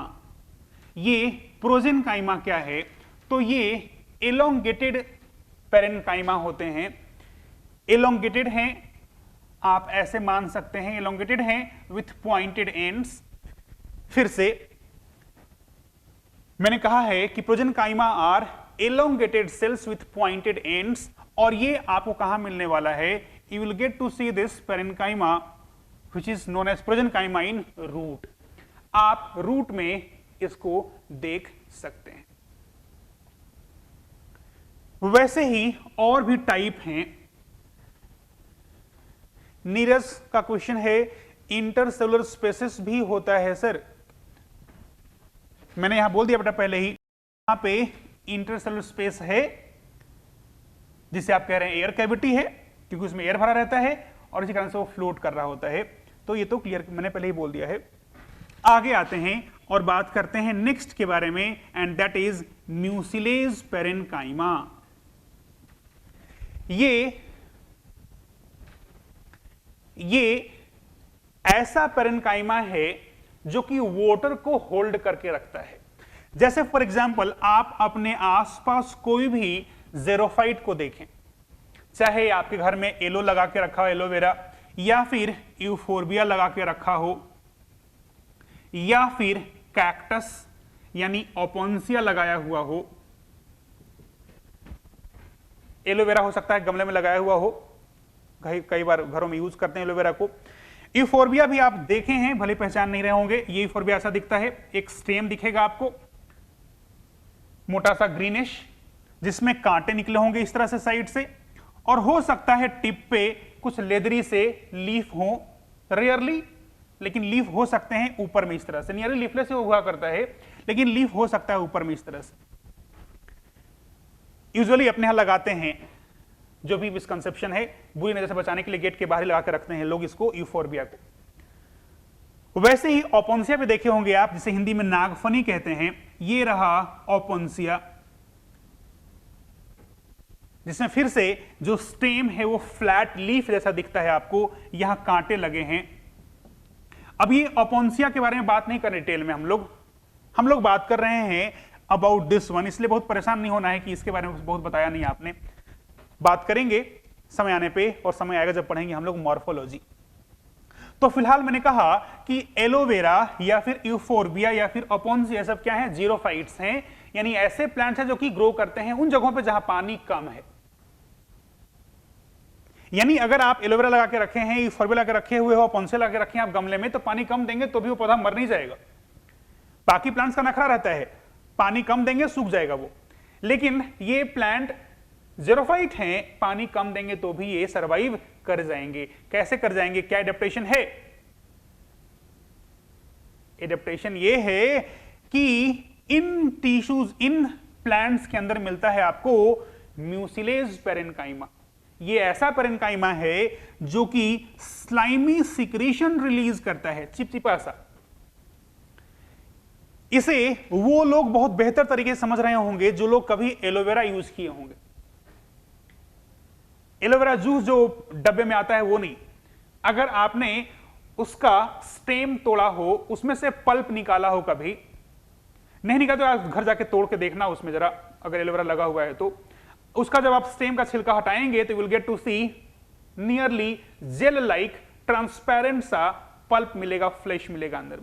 [SPEAKER 1] ये प्रोजेन्काइमा क्या है? तो ये एलोंगेटेड पेरेन्काइमा होते हैं। एलोंगेटेड हैं, आप ऐसे मान सकते हैं, एलोंगेटेड हैं विथ पॉइंटेड एंड्स। फिर से मैंने कहा है कि prosenchyma are elongated cells with pointed ends, और ये आपको कहां मिलने वाला है? You will get to see this parenchyma which is known as prosenchyma in root. आप रूट में इसको देख सकते हैं। वैसे ही और भी टाइप हैं। नीरज का क्वेश्चन है, इंटरसेलुलर स्पेसिस भी होता है सर? मैंने यहां बोल दिया बेटा पहले ही, यहां पे इंटरसेलुलर स्पेस है जिसे आप कह रहे हैं एयर कैविटी है, क्योंकि उसमें एयर भरा रहता है और इसी कारण से वो फ्लोट कर रहा होता है। तो ये तो क्लियर, मैंने पहले ही बोल दिया है। आगे आते हैं और बात करते हैं नेक्स्ट के बारे में, and that is mucilage parenchyma. ये ऐसा पेरेन्काइमा है जो कि वाटर को होल्ड करके रखता है। जैसे फॉर एग्जांपल आप अपने आसपास कोई भी ज़ेरोफाइट को देखें, चाहे आपके घर में एलो लगा के रखा हो, एलोवेरा, या फिर यूफोर्बिया लगा के रखा हो, या फिर कैक्टस यानी ओपोन्सिया लगाया हुआ हो, एलोवेरा हो सकता है गमले में लगाया हुआ हो, कई बार घरों में यूज करते हैं एलोवेरा को। यूफोर्बिया भी आप देखे हैं, भले पहचान नहीं रहे होंगे, ये यूफोर्बिया ऐसा दिखता है, एक स्टेम दिखेगा आपको मोटा सा ग्रीनिश, जिसमें कांटे निकले होंगे इस तरह से साइड से, और हो सकता है टिप पे कुछ लेदरी से लीफ हो, रेयरली, लेकिन लीफ हो सकते हैं ऊपर में इस तरह से, नियरली लीफलेस से हुआ करता है, लेकिन लीफ हो सकता है ऊपर में इस तरह से। यूजुअली अपने यहां लगाते हैं, जो भी मिसकंसेप्शन है, बुरी नजर से बचाने के लिए गेट के बाहर लगा के रखते हैं लोग इसको, यूफोर्बिया को। वैसे ही ओपोन्सिया पे देखे होंगे आप, जिसे हिंदी में नागफनी कहते हैं, ये रहा ओपोन्सिया, जिसमें फिर से जो स्टेम है वो फ्लैट लीफ जैसा दिखता है आपको, यहां कांटे लगे हैं। अब ये ओपोन्सिया के बारे में बात नहीं कर रहे डिटेल में, हम लोग बात कर रहे हैं अबाउट दिस वन, इसलिए बहुत परेशान नहीं होना है कि इसके बारे में बहुत बताया नहीं आपने। बात करेंगे समय आने पे, और समय आएगा जब पढ़ेंगे हम लोग मॉर्फोलॉजी। तो फिलहाल मैंने कहा कि एलोवेरा या फिर यूफोर्बिया या फिर ओपोन्सिया सब क्या है? जीरोफाइट्स हैं, यानी ऐसे प्लांट्स हैं जो कि ग्रो करते हैं उन जगहों पे जहां पानी कम है। यानी अगर आप एलोवेरा लगा के रखे हैं, यूफोर्बिया लगा के रखे हुए हो, ओपोन्सिया लगा के रखे हैं आप गमले में, तो पानी कम देंगे तो भी वो पौधा मर नहीं जाएगा। बाकी प्लांट्स का नखरा रहता है, पानी कम देंगे सूख जाएगा वो, लेकिन ये प्लांट ज़ेरोफाइट हैं, पानी कम देंगे तो भी ये सर्वाइव कर जाएंगे। कैसे कर जाएंगे? क्या एडेप्टेशन है? एडेप्टेशन ये है कि इन टिश्यूज, इन प्लांट्स के अंदर मिलता है आपको म्यूसिलेज पेरेन्काइमा। ये ऐसा पेरेन्काइमा है जो कि स्लाइमी सिक्रीशन रिलीज करता है, चिपचिपा सा। इसे वो लोग बहुत बेहतर तरीके से समझ रहे होंगे जो लोग कभी एलोवेरा यूज किए होंगे। एलोवेरा जूस जो डब्बे में आता है वो नहीं। अगर आपने उसका स्टेम तोड़ा हो, उसमें से पल्प निकाला हो, कभी नहीं निकाला तो आप घर जाके तोड़ के देखना उसमें जरा, अगर एलोवेरा लगा हुआ है तो उसका जब आप स्टेम का छिलका हटाएंगे तो will get to see nearly gel like transparent सा पल्प मिलेगा, फ्लैश मिलेगा अंदर,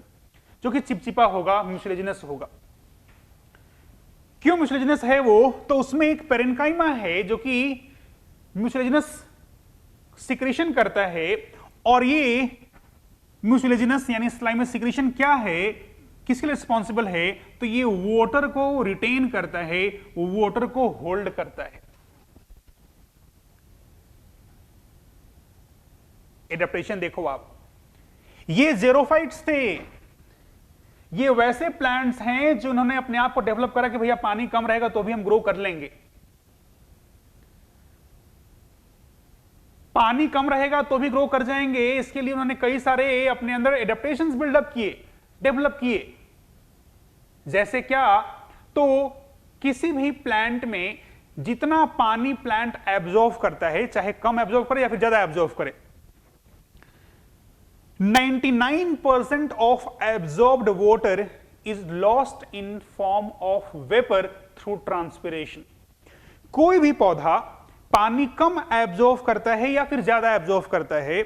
[SPEAKER 1] जो कि चिपचिपा होगा, म्यूसिलेजिनस होगा। क्यों म्यूसिलेजिनस है वो? तो उसमें एक पेरेन्काइमा है जो कि म्यूसिलेजिनस सिक्रीशन करता है, और ये म्यूसिलेजिनस यानी स्लाइमस सिक्रीशन क्या है, किसके लिए रिस्पॉन्सिबल है? तो ये वाटर को रिटेन करता है, वाटर को होल्ड करता है। एडेप्टेशन देखो आप, ये ज़ेरोफाइट्स थे, ये वैसे प्लांट्स हैं जो उन्होंने अपने आप को डेवलप करा कि भैया पानी कम रहेगा तो भी हम ग्रो कर लेंगे, पानी कम रहेगा तो भी ग्रो कर जाएंगे। इसके लिए उन्होंने कई सारे अपने अंदर एडेप्टेशंस बिल्डअप किए, डेवलप किए। जैसे क्या? तो किसी भी प्लांट में जितना पानी प्लांट एब्जॉर्व करता है, चाहे कम एब्जॉर्व करे या फिर ज्यादा एब्जॉर्व करे, 99% of absorbed water is lost in form of vapor through transpiration। कोई भी पौधा पानी कम एब्जॉर्व करता है या फिर ज्यादा एब्जॉर्व करता है,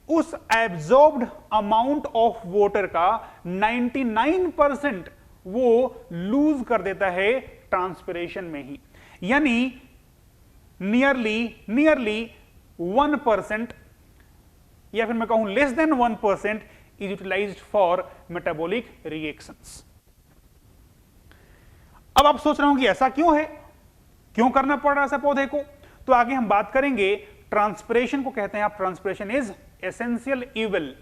[SPEAKER 1] उस एब्जॉर्ब्ड अमाउंट ऑफ वाटर का 99% वो लूज कर देता है ट्रांसपिरेशन में ही, यानी नियरली 1% या फिर मैं कहूं less than 1% is utilised for metabolic reactions. अब आप सोच रहे हो कि ऐसा क्यों है, क्यों करना पड़ रहा है ऐसा पौधे को? तो आगे हम बात करेंगे। ट्रांसपिरेशन को कहते हैं आप, transpiration is essential evil.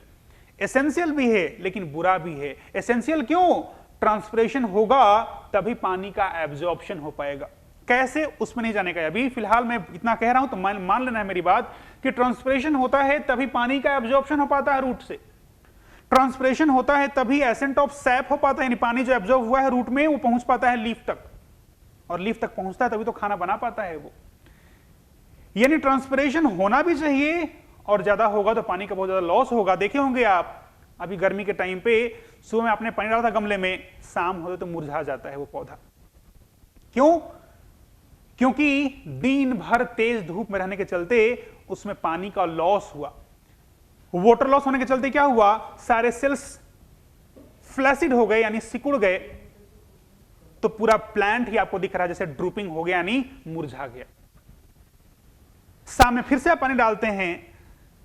[SPEAKER 1] Essential भी है लेकिन बुरा भी है। एसेंशियल क्यों? ट्रांसपिरेशन होगा तभी पानी का एब्जॉर्प्शन हो पाएगा। कैसे, उसमें नहीं जाने का अभी, फिलहाल मैं इतना कह रहा हूं तो मान लेना है मेरी बात कि ट्रांसपिरेशन होता है तभी पानी का एब्जॉर्प्शन हो पाता है रूट से। ट्रांसपिरेशन होता है तभी एसेंट ऑफ सैप हो पाता है, यानी पानी जो एब्जॉर्ब हुआ है रूट में वो पहुंच पाता है लीफ तक, और लीफ तक पहुंचता है तभी तो खाना बना पाता है वो। यानी ट्रांसपिरेशन होना भी चाहिए, और ज्यादा होगा तो पानी का बहुत ज्यादा लॉस होगा। देखे होंगे आप अभी गर्मी के टाइम पे सुबह में आपने पानी डाला था गमले में, शाम होते तो मुरझा जाता है वो पौधा। क्यों? क्योंकि दिन भर तेज धूप में रहने के चलते उसमें पानी का लॉस हुआ। वाटर लॉस होने के चलते क्या हुआ? सारे सेल्स फ्लैसिड हो गए यानी सिकुड़ गए, तो पूरा प्लांट ही आपको दिख रहा है जैसे ड्रूपिंग हो गया यानी मुरझा गया। शाम में फिर से आप पानी डालते हैं,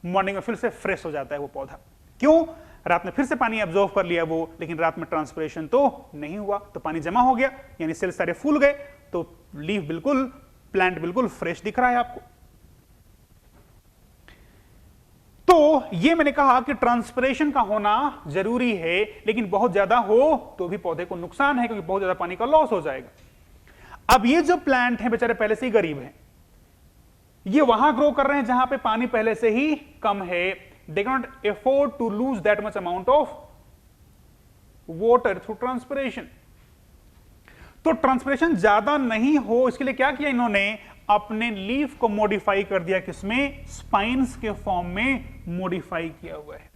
[SPEAKER 1] मॉर्निंग में फिर से फ्रेश हो जाता है वो पौधा। क्यों? रात में फिर से पानी एब्जॉर्व कर लिया वो, लेकिन रात में ट्रांसपिरेशन तो नहीं हुआ, तो पानी जमा हो गया यानी सेल सारे फूल गए, तो लीफ बिल्कुल, प्लांट बिल्कुल फ्रेश दिख रहा है आपको। तो ये मैंने कहा कि ट्रांसपिरेशन का होना जरूरी है, लेकिन बहुत ज्यादा हो तो भी पौधे को नुकसान है, क्योंकि बहुत ज्यादा पानी का लॉस हो जाएगा। अब ये जो प्लांट है बेचारे पहले से ही गरीब हैं, ये वहां ग्रो कर रहे हैं जहां पे पानी पहले से ही कम है। They can not afford to lose that much amount of water through transpiration. तो ट्रांसपिरेशन ज्यादा नहीं हो, इसके लिए क्या किया इन्होंने? अपने लीफ को मॉडिफाई कर दिया, किसमें? स्पाइन्स के फॉर्म में मॉडिफाई किया हुआ है।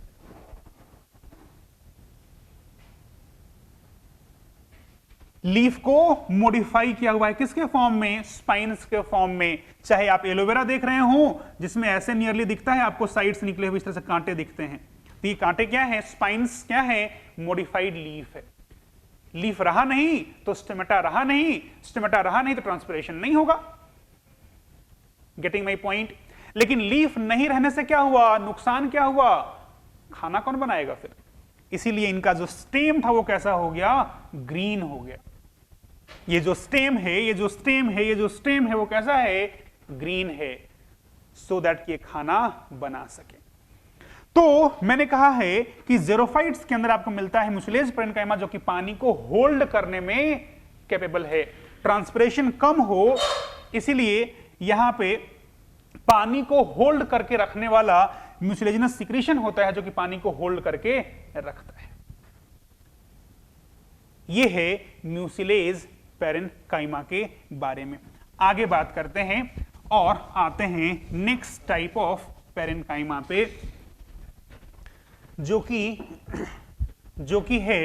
[SPEAKER 1] लीफ को मॉडिफाई किया हुआ है किसके फॉर्म में? स्पाइन्स के फॉर्म में। चाहे आप एलोवेरा देख रहे हो जिसमें ऐसे नियरली दिखता है आपको साइड से निकले हुए इस तरह से कांटे दिखते हैं, तो ये कांटे क्या है? स्पाइन्स क्या है? मॉडिफाइड लीफ है। लीफ रहा नहीं तो स्टेमेटा रहा नहीं, स्टेमेटा रहा नहीं तो ट्रांसपिरेशन नहीं होगा। Getting my point? लेकिन लीफ नहीं रहने से क्या हुआ? नुकसान क्या हुआ? खाना कौन बनाएगा फिर? इसीलिए इनका जो स्टेम था वो कैसा हो गया? ग्रीन हो गया। ये जो स्टेम है, ये जो स्टेम है, ये जो स्टेम है वो कैसा है? ग्रीन है, सो दैट ये खाना बना सके। तो मैंने कहा है कि ज़ेरोफाइट्स के अंदर आपको मिलता है म्यूसिलेज पेरेन्काइमा, जो कि पानी को होल्ड करने में कैपेबल है। ट्रांसपिरेशन कम हो, इसीलिए यहां पे पानी को होल्ड करके रखने वाला म्यूसिलेजिनस सिक्रीशन होता है, जो कि पानी को होल्ड करके रखता है। यह है म्यूसिलेज पेरेन्काइमा के बारे में। आगे बात करते हैं और आते हैं नेक्स्ट टाइप ऑफ पेरेन्काइमा पे, जो कि है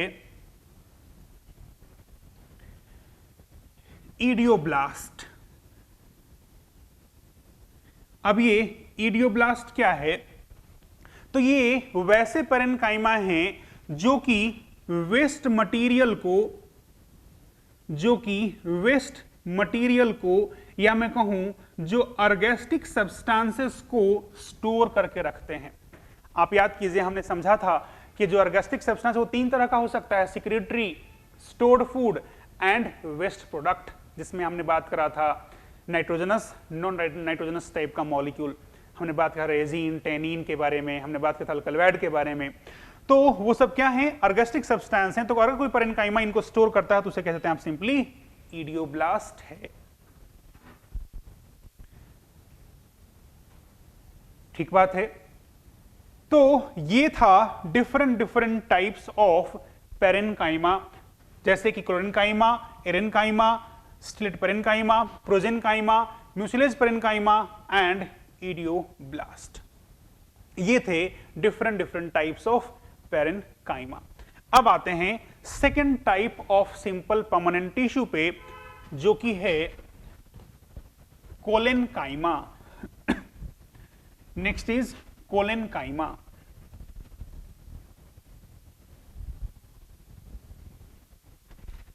[SPEAKER 1] इडियोब्लास्ट। अब ये इडियोब्लास्ट क्या है? तो ये वैसे पेरेन्काइमा हैं जो कि वेस्ट मटेरियल को या मैं कहूं जो ऑर्गेस्टिक सब्सटेंसेस को स्टोर करके रखते हैं। आप याद कीजिए, हमने समझा था कि जो ऑर्गेस्टिक सब्सटेंस वो तीन तरह का हो सकता है, secretory, stored food and waste product, जिसमें हमने बात करा था नाइट्रोजनस, नॉन नाइट्रोजनस टाइप का मॉलिक्यूल, हमने बात करा रेजिन, टेनिन के बारे में, हमने बात करा अल्कलवैड के बारे में। तो वो सब क्या है? ऑर्गेस्टिक सब्सटेंस हैं। तो अगर कोई पेरेन्काइमा इनको स्टोर करता है तो उसे कहते हैं आप सिंपली इडियोब्लास्ट है। ठीक बात है। तो ये था डिफरेंट टाइप्स ऑफ पेरेन्काइमा, जैसे कि chlorenchyma, aerenchyma, stellate parenchyma, prosenchyma, mucilage parenchyma and idioblast. ये थे डिफरेंट टाइप्स ऑफ पेरेन्काइमा। अब आते हैं second type of simple permanent tissue पे, जो कि है collenchyma. Next is collenchyma.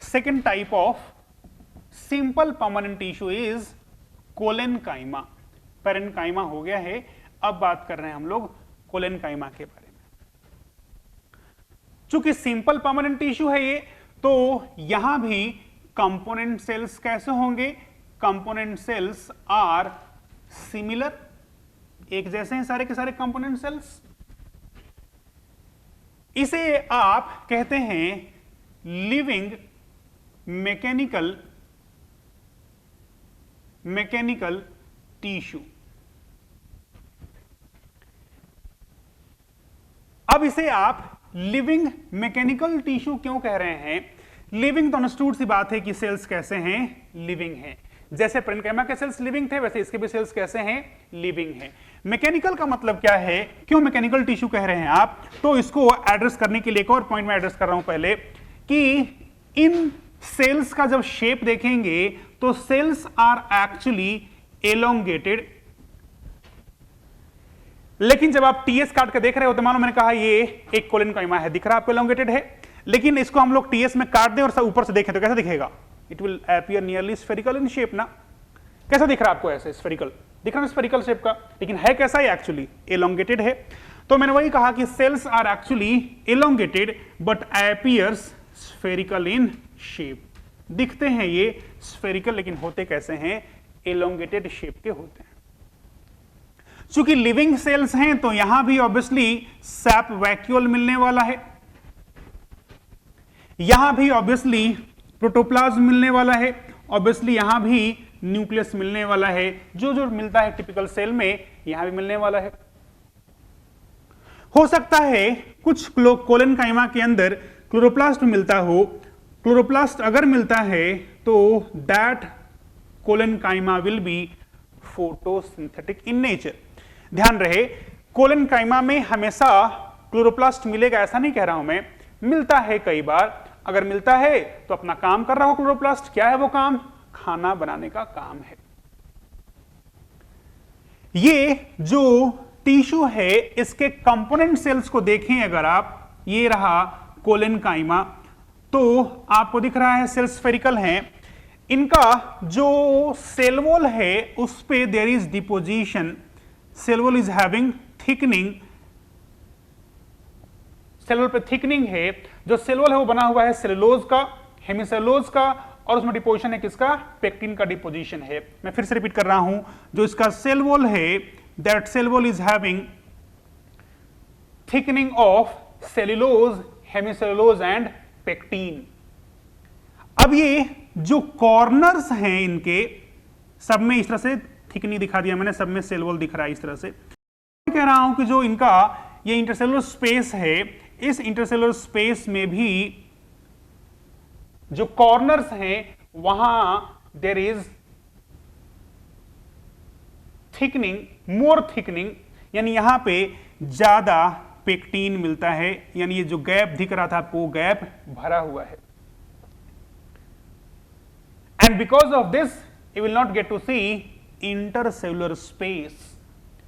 [SPEAKER 1] Second type of simple permanent tissue is collenchyma. Parenchyma हो गया है, अब बात कर रहे हैं हम लोग कोलेनकाइमा के बारे में। चूंकि सिंपल परमानेंट टिश्यू है ये, तो यहां भी कंपोनेंट सेल्स कैसे होंगे? कंपोनेंट सेल्स आर सिमिलर, एक जैसे हैं सारे के सारे कंपोनेंट सेल्स। इसे आप कहते हैं लिविंग मैकेनिकल टिश्यू। अब इसे आप लिविंग मैकेनिकल टिश्यू क्यों कह रहे हैं? लिविंग तो अंडरस्टूड सी बात है कि सेल्स कैसे हैं? लिविंग हैं। जैसे पेरेन्काइमा के सेल्स लिविंग थे, वैसे इसके भी सेल्स कैसे हैं? लिविंग हैं। मैकेनिकल का मतलब क्या है? क्यों मैकेनिकल टिश्यू कह रहे हैं आप? तो इसको एड्रेस करने के लिए एक और पॉइंट में एड्रेस कर रहा हूं पहले, कि इन सेल्स का जब शेप देखेंगे तो सेल्स आर एक्चुअली एलोंगेटेड, लेकिन जब आप टीएस काट के देख रहे हो तो मानो मैंने कहा ये एक कोलेनकाइमा है, दिख रहा है आपको एलोंगेटेड है, लेकिन इसको हम लोग टीएस में काट दें और सब ऊपर से देखें तो कैसा दिखेगा? It will appear nearly spherical in shape ना। कैसा दिख रहा है आपको? ऐसे स्फेरिकल दिख रहा है, स्फेरिकल शेप का, लेकिन है कैसा? है एक्चुअली एलोंगेटेड है। तो मैंने वही कहा कि cells are actually elongated but appears spherical in shape. दिखते हैं ये स्फेरिकल, लेकिन होते कैसे हैं? एलोंगेटेड शेप के होते हैं। चूंकि लिविंग सेल्स हैं तो यहां भी ऑब्वियसली सैप वैक्यूल मिलने वाला है, यहां भी ऑब्वियसली प्रोटोप्लाज्म मिलने वाला है, ऑब्वियसली यहां भी न्यूक्लियस मिलने वाला है। जो जो मिलता है टिपिकल सेल में यहां भी मिलने वाला है। हो सकता है कुछ कोलेनकाइमा के अंदर क्लोरोप्लास्ट मिलता हो। क्लोरोप्लास्ट अगर मिलता है तो that collenchyma will be photosynthetic in nature. ध्यान रहे, कोलेनकाइमा में हमेशा क्लोरोप्लास्ट मिलेगा ऐसा नहीं कह रहा हूं मैं, मिलता है कई बार। अगर मिलता है तो अपना काम कर रहा हो क्लोरोप्लास्ट। क्या है वो काम? खाना बनाने का काम है। ये जो टिश्यू है इसके कंपोनेंट सेल्स को देखें अगर आप, ये रहा कोलेनकाइमा, तो आपको दिख रहा है सेल्स स्फेरिकल हैं। इनका जो सेल वॉल है उस पे there is deposition, cell wall is having thickening, cell wall पे थिकनिंग है। जो सेल वॉल है वो बना हुआ है सेलुलोज का, हेमिसेलुलोज का, और उसमें डिपोजिशन है किसका? पेक्टिन का डिपोजिशन है। मैं फिर से रिपीट कर रहा हूं, जो इसका सेल वॉल है that cell wall is having thickening of cellulose, hemicellulose and pectin. अब ये जो कॉर्नर्स हैं इनके सब में इस तरह से थिकनिंग दिखा दिया मैंने, सब में सेल वॉल दिख रहा है इस तरह से। कह रहा हूं कि जो इनका ये इंटरसेलुलर स्पेस है, इस इंटरसेलुलर स्पेस में भी जो कॉर्नर्स हैं वहां there is thickening, more thickening, यानी यहां पे ज्यादा पेक्टीन मिलता है, यानी ये जो गैप दिख रहा था आपको वो गैप भरा हुआ है। And because of this you will not get to see intercellular space.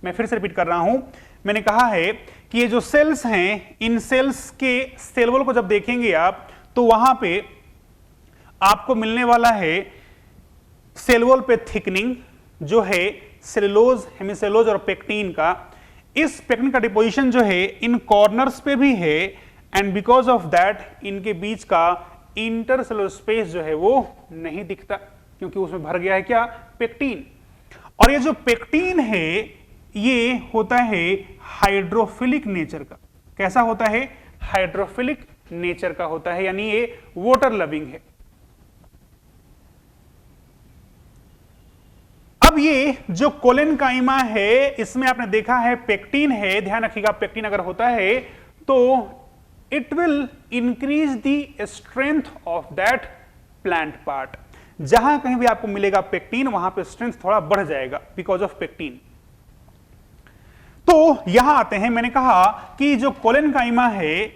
[SPEAKER 1] मैं फिर से रिपीट कर रहा हूं, मैंने कहा है कि ये जो सेल्स हैं, इन सेल्स के सेल वॉल को जब देखेंगे आप तो वहां पे आपको मिलने वाला है सेल वॉल पे थिकनिंग जो है सेलुलोज, हेमिसेलुलोज और पेक्टीन का। इस पेक्टीन का डिपोजिशन जो है इन कॉर्नर्स पे भी है, एंड बिकॉज ऑफ दैट इनके बीच का इंटरसेलुलर स्पेस जो है वो नहीं दिखता, क्योंकि उसमें भर गया है क्या, पेक्टीन। और ये जो पेक्टीन है ये होता है हाइड्रोफिलिक नेचर का। कैसा होता है, हाइड्रोफिलिक नेचर का होता है, यानी ये वाटर लविंग है। अब ये जो कोलेनकाइमा है इसमें आपने देखा है पेक्टीन है, ध्यान रखिएगा पेक्टीन अगर होता है तो it will increase the strength of that plant part. जहां कहीं भी आपको मिलेगा पेक्टीन वहां पे स्ट्रेंथ थोड़ा बढ़ जाएगा बिकॉज ऑफ पेक्टीन। तो यहां आते हैं, मैंने कहा कि जो कोलेनकाइमा है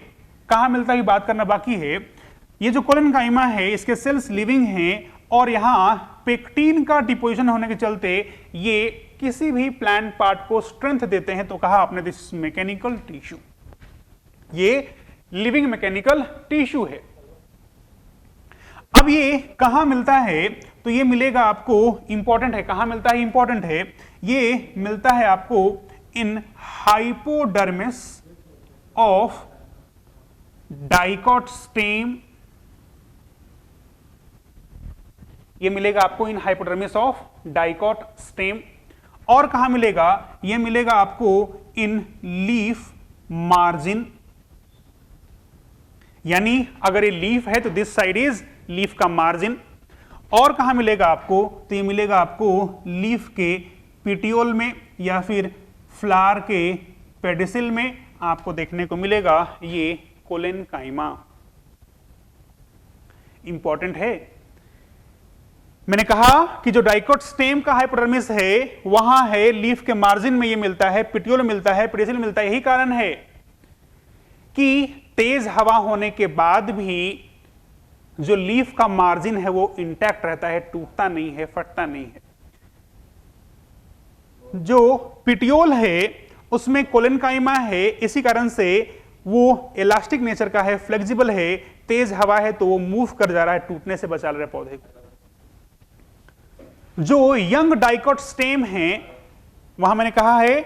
[SPEAKER 1] कहां मिलता है बात करना बाकी है। ये जो कोलेनकाइमा है इसके सेल्स लिविंग हैं और यहां पेक्टीन का डिपोजिशन होने के चलते ये किसी भी प्लांट पार्ट को स्ट्रेंथ देते हैं। तो कहा आपने दिस मैकेनिकल टिश्यू, ये लिविंग मैकेनिकल टिश्यू है। अब ये कहां मिलता है, तो ये मिलेगा आपको, इंपॉर्टेंट है, कहां मिलता है, इंपॉर्टेंट है, ये मिलता है आपको इन हाइपोडर्मिस ऑफ डाइकॉट स्टेम। ये मिलेगा आपको इन हाइपोडर्मिस ऑफ डाइकॉट स्टेम। और कहां मिलेगा, ये मिलेगा आपको इन लीफ मार्जिन, यानी अगर ये लीफ है तो दिस साइड इज लीफ का मार्जिन। और कहां मिलेगा आपको, तो ये मिलेगा आपको लीफ के पिटियोल में या फिर फ्लावर के पेडिसिल में आपको देखने को मिलेगा ये कोलेनकाइमा। इंपॉर्टेंट है। मैंने कहा कि जो डाइकोट स्टेम का हाइपोडर्मिस है वहां है, लीफ के मार्जिन में ये मिलता है, पिटियोल मिलता है, पेडिसिल मिलता है। यही कारण है कि तेज हवा होने के बाद भी जो लीफ का मार्जिन है वो इंटैक्ट रहता है, टूटता नहीं है, फटता नहीं है। जो पिटियोल है उसमें कोलेनकाइमा है, इसी कारण से वो इलास्टिक नेचर का है, फ्लेक्सिबल है, तेज हवा है तो वो मूव कर जा रहा है, टूटने से बचा रहा है पौधे को। जो यंग डाइकोट स्टेम है वहां मैंने कहा है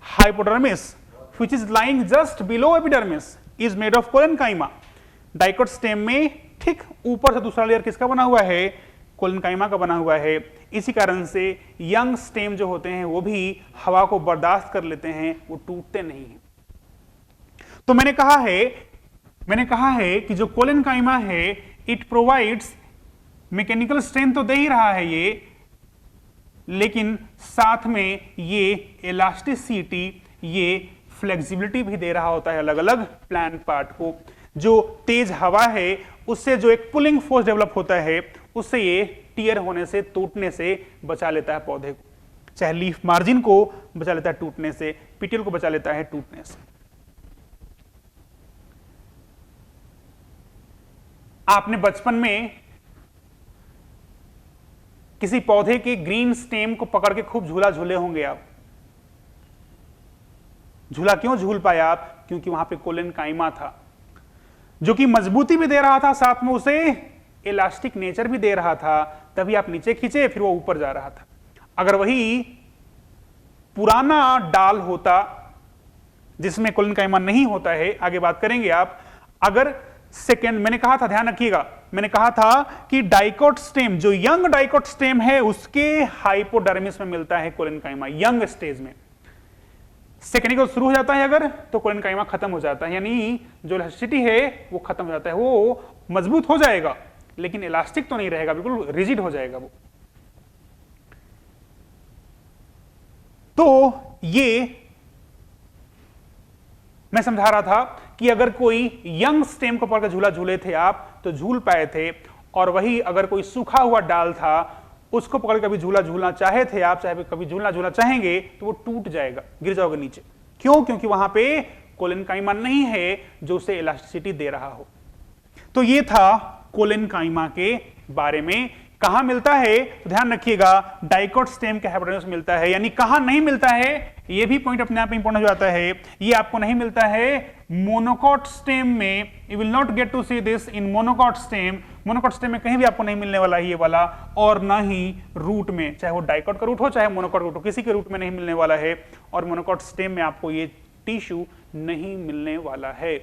[SPEAKER 1] hypodermis which is lying just below epidermis is made of collenchyma. Dicot stem में ठीक ऊपर से दूसरा लेयर किसका बना हुआ है, कोलेनकाइमा का बना हुआ है। इसी कारण से यंग स्टेम जो होते हैं वो भी हवा को बर्दाश्त कर लेते हैं, वो टूटते नहीं हैं। तो मैंने कहा है कि जो कोलेनकाइमा है इट प्रोवाइड्स मैकेनिकल स्ट्रेंथ तो दे ही रहा है ये, लेकिन साथ में ये इलास्टिसिटी, ये फ्लेक्सिबिलिटी भी दे रहा होता है अलग अलग प्लांट पार्ट को। जो तेज हवा है उससे जो एक पुलिंग फोर्स डेवलप होता है उससे ये टियर होने से, टूटने से बचा लेता है पौधे को। चाहे लीफ मार्जिन को बचा लेता है टूटने से, पिटियल को बचा लेता है टूटने से। आपने बचपन में किसी पौधे के ग्रीन स्टेम को पकड़ के खूब झूला झूले होंगे आप। झूला क्यों झूल पाए आप, क्योंकि वहां पे कोलेनकाइमा था जो कि मजबूती भी दे रहा था, साथ में उसे इलास्टिक नेचर भी दे रहा था, तभी आप नीचे खींचे फिर वो ऊपर जा रहा था। अगर वही पुराना डाल होता जिसमें कोलेनकाइमा नहीं होता है, आगे बात करेंगे आप, अगर सेकेंड, मैंने कहा था, ध्यान रखिएगा, मैंने कहा था कि डाइकोट स्टेम, जो यंग डाइकोट स्टेम है उसके हाइपोडर्मिस में मिलता है कोलेनकाइमा यंग स्टेज में। सेकेंडिकल शुरू हो जाता है अगर, तो कोलेनकाइमा खत्म हो जाता है, यानी जो इलास्टिसिटी है वो खत्म हो जाता है। वो मजबूत हो जाएगा लेकिन इलास्टिक तो नहीं रहेगा, बिल्कुल रिजिड हो जाएगा वो। तो ये मैं समझा रहा था कि अगर कोई यंग स्टेम को पकड़ झूला झूले थे आप तो झूल पाए थे, और वही अगर कोई सूखा हुआ डाल था उसको पकड़ कभी झूला झूलना चाहे थे आप, चाहे कभी झूलना चाहेंगे तो वो टूट जाएगा, गिर जाओगे नीचे। क्यों? क्योंकि वहां पे कोलेनकाइमा नहीं है जो उसे इलास्टिसिटी दे रहा हो। तो ये था कोलेनकाइमा के बारे में। कहां मिलता है तो ध्यान रखिएगा, डाइकोट स्टेम के हाइपोडर्मिस में मिलता है। यानी कहां नहीं मिलता है, ये भी पॉइंट अपने आप में इंपॉर्टेंट हो जाता है। ये आपको नहीं मिलता है मोनोकॉट स्टेम में। You will not get to see this in monocot stem. Monocot stem में कहीं भी आपको नहीं मिलने वाला है ये वाला, और ना ही रूट में, चाहे वो डाइकोट का रूट हो चाहे मोनोकॉट रूट हो, किसी के रूट में नहीं मिलने वाला है। और मोनोकॉट स्टेम में आपको ये टिश्यू नहीं मिलने वाला है।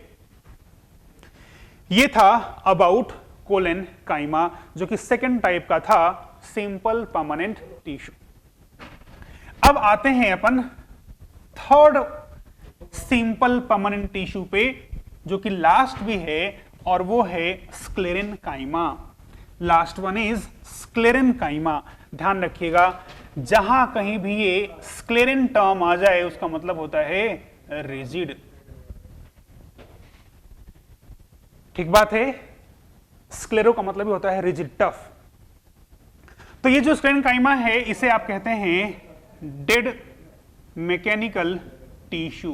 [SPEAKER 1] ये था अबाउट कोलेनकाइमा, जो कि सेकेंड टाइप का था, सिंपल परमानेंट टिश्यू। अब आते हैं अपन थर्ड सिंपल परमानेंट टिश्यू पे, जो कि लास्ट भी है, और वो है sclerenchyma. Last one is sclerenchyma. ध्यान रखिएगा, जहां कहीं भी ये स्क्लेरेन टर्म आ जाए उसका मतलब होता है रिजिड। ठीक बात है, स्क्लेरो का मतलब ही होता है रिजिड, टफ। तो ये जो स्क्लेरेनकाइमा है इसे आप कहते हैं डेड मैकेनिकल टिश्यू।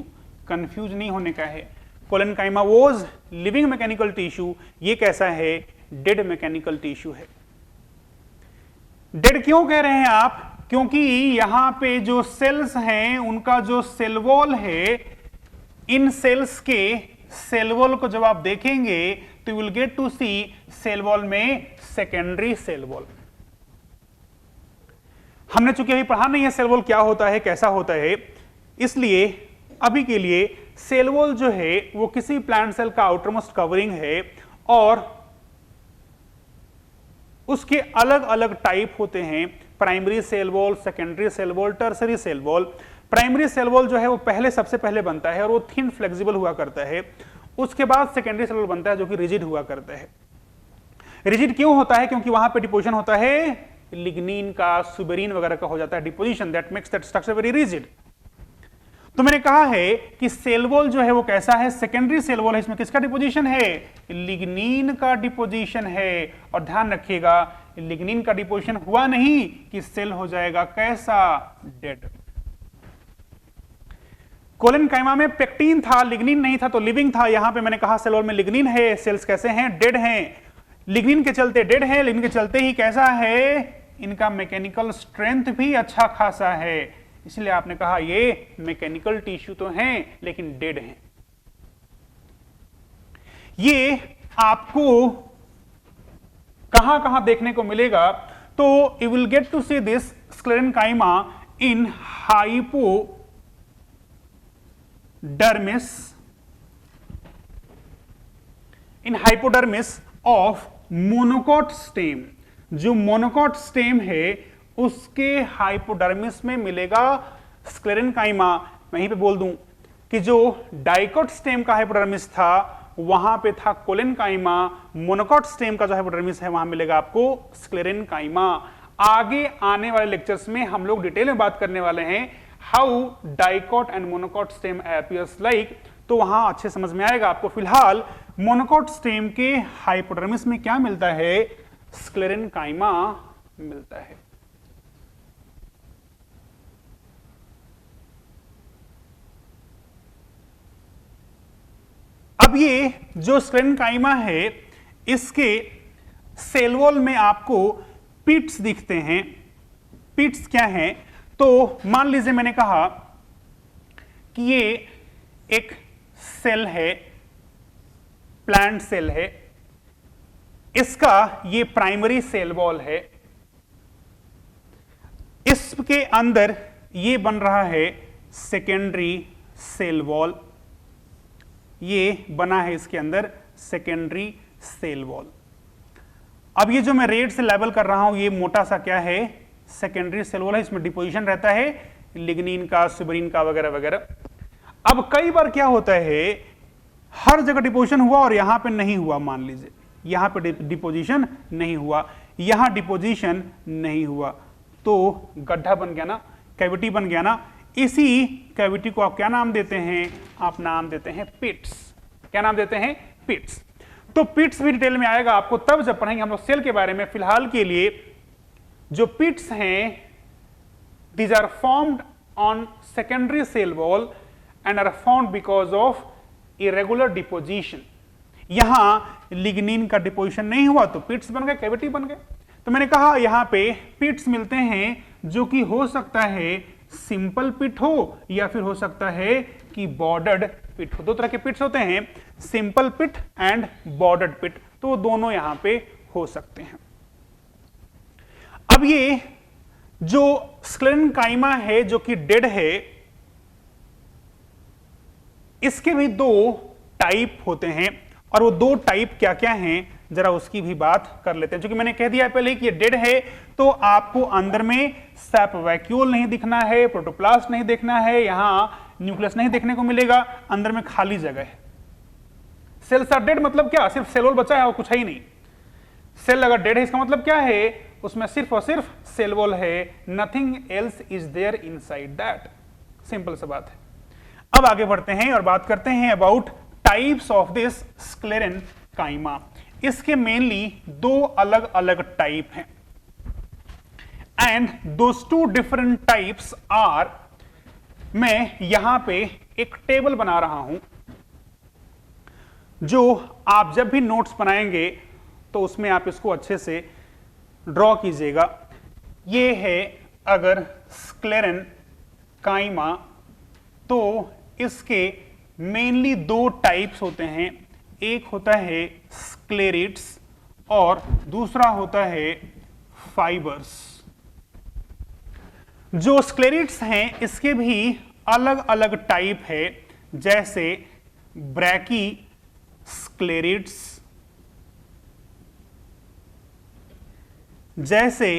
[SPEAKER 1] कंफ्यूज नहीं होने का है, collenchyma was living mechanical tissue, ये कैसा है, डेड मैकेनिकल टिश्यू है। डेड क्यों कह रहे हैं आप, क्योंकि यहां पे जो सेल्स हैं उनका जो सेल वॉल है, इन सेल्स के सेल वॉल को जब आप देखेंगे तो you will get to see cell wall में सेकेंडरी सेल वॉल। हमने चूंकि अभी पढ़ा नहीं है सेल वॉल क्या होता है, कैसा होता है, इसलिए अभी के लिए सेल वॉल जो है वो किसी प्लांट सेल का आउटरमोस्ट कवरिंग है, और उसके अलग अलग टाइप होते हैं, primary cell wall, secondary cell wall, tertiary cell wall. Primary cell wall जो है वो सबसे पहले बनता है और वो थिन फ्लेक्सिबल हुआ करता है। उसके बाद सेकेंडरी सेल वॉल बनता है जो कि रिजिड हुआ करता है। रिजिड क्यों होता है, क्योंकि वहां पे डिपोजिशन होता है लिग्निन का, सुबेरिन वगैरह का हो जाता है deposition, that makes that structure very rigid. तो मैंने कहा है कि सेल वॉल जो है वो कैसा है, सेकेंडरी सेल वॉल है, इसमें किसका डिपोजिशन है, लिग्निन का डिपोजिशन है। और ध्यान रखिएगा, लिग्निन का डिपोजिशन हुआ नहीं कि सेल हो जाएगा कैसा, डेड। कोलेनकाइमा में पेक्टिन था, लिग्निन नहीं था, तो लिविंग था। यहां पे मैंने कहा सेल वॉल में लिग्निन है, सेल्स कैसे हैं, डेड हैं। लिग्निन के चलते डेड है, लिग्निन के चलते ही कैसा है, इनका मैकेनिकल स्ट्रेंथ भी अच्छा खासा है, इसलिए आपने कहा ये मैकेनिकल टिश्यू तो हैं लेकिन डेड हैं। ये आपको कहां कहां देखने को मिलेगा, तो you will get to see this sclerenchyma in hypodermis of monocot stem. जो मोनोकॉट स्टेम है उसके हाइपोडर्मिस में मिलेगा स्क्लेरेनकाइमा। मैं यहीं पे बोल दूं कि जो डाइकोट स्टेम का हाइपोडर्मिस था वहां पे था कोलेनकाइमा, मोनोकॉट स्टेम का जो हाइपोडर्मिस है वहां मिलेगा आपको स्क्लेरेनकाइमा। आगे आने वाले लेक्चर्स में हम लोग डिटेल में बात करने वाले हैं how dicot and monocot stem appears like, तो वहां अच्छे समझ में आएगा आपको। फिलहाल मोनोकॉट स्टेम के हाइपोडर्मिस में क्या मिलता है, स्क्लेरेनकाइमा मिलता है। अब ये जो स्क्लेरेनकाइमा है इसके सेल वॉल में आपको पिट्स दिखते हैं। पिट्स क्या हैं, तो मान लीजिए मैंने कहा कि ये एक सेल है, प्लांट सेल है, इसका ये प्राइमरी सेल वॉल है, इसके अंदर ये बन रहा है सेकेंडरी सेल वॉल, ये बना है इसके अंदर सेकेंडरी सेल वॉल। अब ये जो मैं रेड से लेबल कर रहा हूं ये मोटा सा क्या है, सेकेंडरी सेल वॉल है, इसमें डिपोजिशन रहता है लिग्निन का, सुबेरिन का वगैरह वगैरह। अब कई बार क्या होता है, हर जगह डिपोजिशन हुआ और यहां पे नहीं हुआ, मान लीजिए यहां पे डिपोजिशन नहीं हुआ, यहां डिपोजिशन नहीं हुआ, तो गड्ढा बन गया ना, कैविटी बन गया ना। इसी कैविटी को आप क्या नाम देते हैं, आप नाम देते हैं पिट्स। क्या नाम देते हैं, पिट्स। तो पिट्स भी डिटेल में आएगा आपको तब जब पढ़ेंगे हम लोग सेल के बारे में। फिलहाल के लिए जो पिट्स हैं, these are formed on secondary cell wall and are found because of irregular deposition, यहां लिग्निन का डिपोजिशन नहीं हुआ तो पिट्स बन गए, कैविटी बन गए। तो मैंने कहा यहां पे पिट्स मिलते हैं जो कि हो सकता है सिंपल पिट हो या फिर हो सकता है कि बॉर्डर्ड पिट हो। दो तरह के पिट्स होते हैं, सिंपल पिट एंड बॉर्डर्ड पिट, तो दोनों यहां पे हो सकते हैं। अब ये जो स्क्लेरेनकाइमा है जो कि डेड है, इसके भी दो टाइप होते हैं, और वो दो टाइप क्या क्या हैं जरा उसकी भी बात कर लेते हैं। क्योंकि मैंने कह दिया पहले कि ये डेड है तो आपको अंदर में सैप वैक्यूल नहीं दिखना है, प्रोटोप्लास्ट नहीं देखना है, यहां न्यूक्लियस नहीं देखने को मिलेगा, अंदर में खाली जगह है। सेल्स आर डेड मतलब क्या, सिर्फ सेल वॉल बचा है और कुछ है ही नहीं। सेल अगर डेड है इसका मतलब क्या है, उसमें सिर्फ और सिर्फ सेल वॉल है, nothing else is there inside that. Simple सा बात है। अब आगे बढ़ते हैं और बात करते हैं about types of this sclerenchyma. इसके मेनली दो अलग अलग टाइप हैं, and those two different types are, मैं यहां पे एक टेबल बना रहा हूं जो आप जब भी नोट्स बनाएंगे तो उसमें आप इसको अच्छे से ड्रॉ कीजिएगा। ये है अगर स्क्लेरेनकाइमा, तो इसके मेनली दो टाइप्स होते हैं, एक होता है स्क्लेरिड्स और दूसरा होता है फाइबर्स। जो स्क्लेरिड्स हैं इसके भी अलग अलग टाइप है, जैसे ब्रैकी स्क्लेरिड्स, जैसे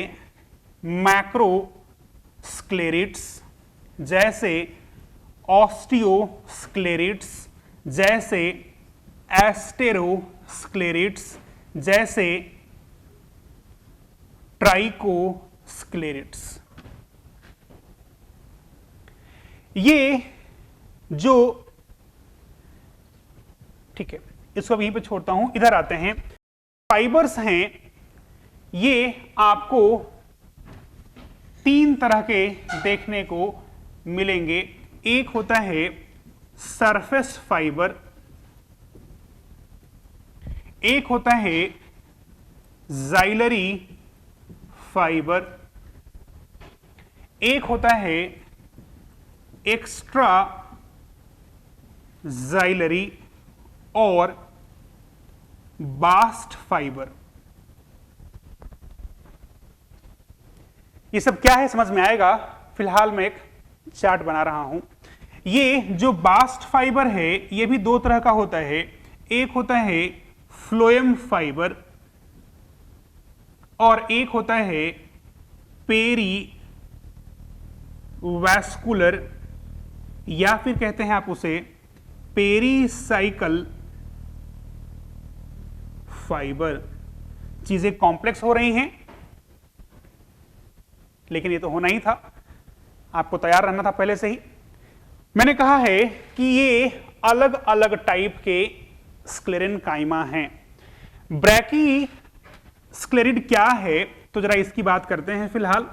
[SPEAKER 1] मैक्रो स्क्लेरिड्स, जैसे ऑस्टियोस्क्लेरिड्स, जैसे एस्टेरोस्क्लेरिड्स, जैसे ट्राइकोस्क्लेरिड्स। ये जो, ठीक है इसको अब यहीं पे छोड़ता हूं, इधर आते हैं। फाइबर्स हैं, ये आपको तीन तरह के देखने को मिलेंगे। एक होता है सरफेस फाइबर, एक होता है जाइलरी फाइबर, एक होता है एक्स्ट्रा जाइलरी और बास्ट फाइबर। ये सब क्या है समझ में आएगा, फिलहाल मैं एक चार्ट बना रहा हूं। ये जो बास्ट फाइबर है ये भी दो तरह का होता है, एक होता है फ्लोएम फाइबर और एक होता है पेरी वैस्कुलर, या फिर कहते हैं आप उसे पेरीसाइकल फाइबर। चीजें कॉम्प्लेक्स हो रही हैं लेकिन ये तो होना ही था, आपको तैयार रहना था पहले से ही। मैंने कहा है कि ये अलग अलग टाइप के स्क्लेरेनकाइमा हैं। ब्रैकी स्क्लेरिड क्या है तो जरा इसकी बात करते हैं। फिलहाल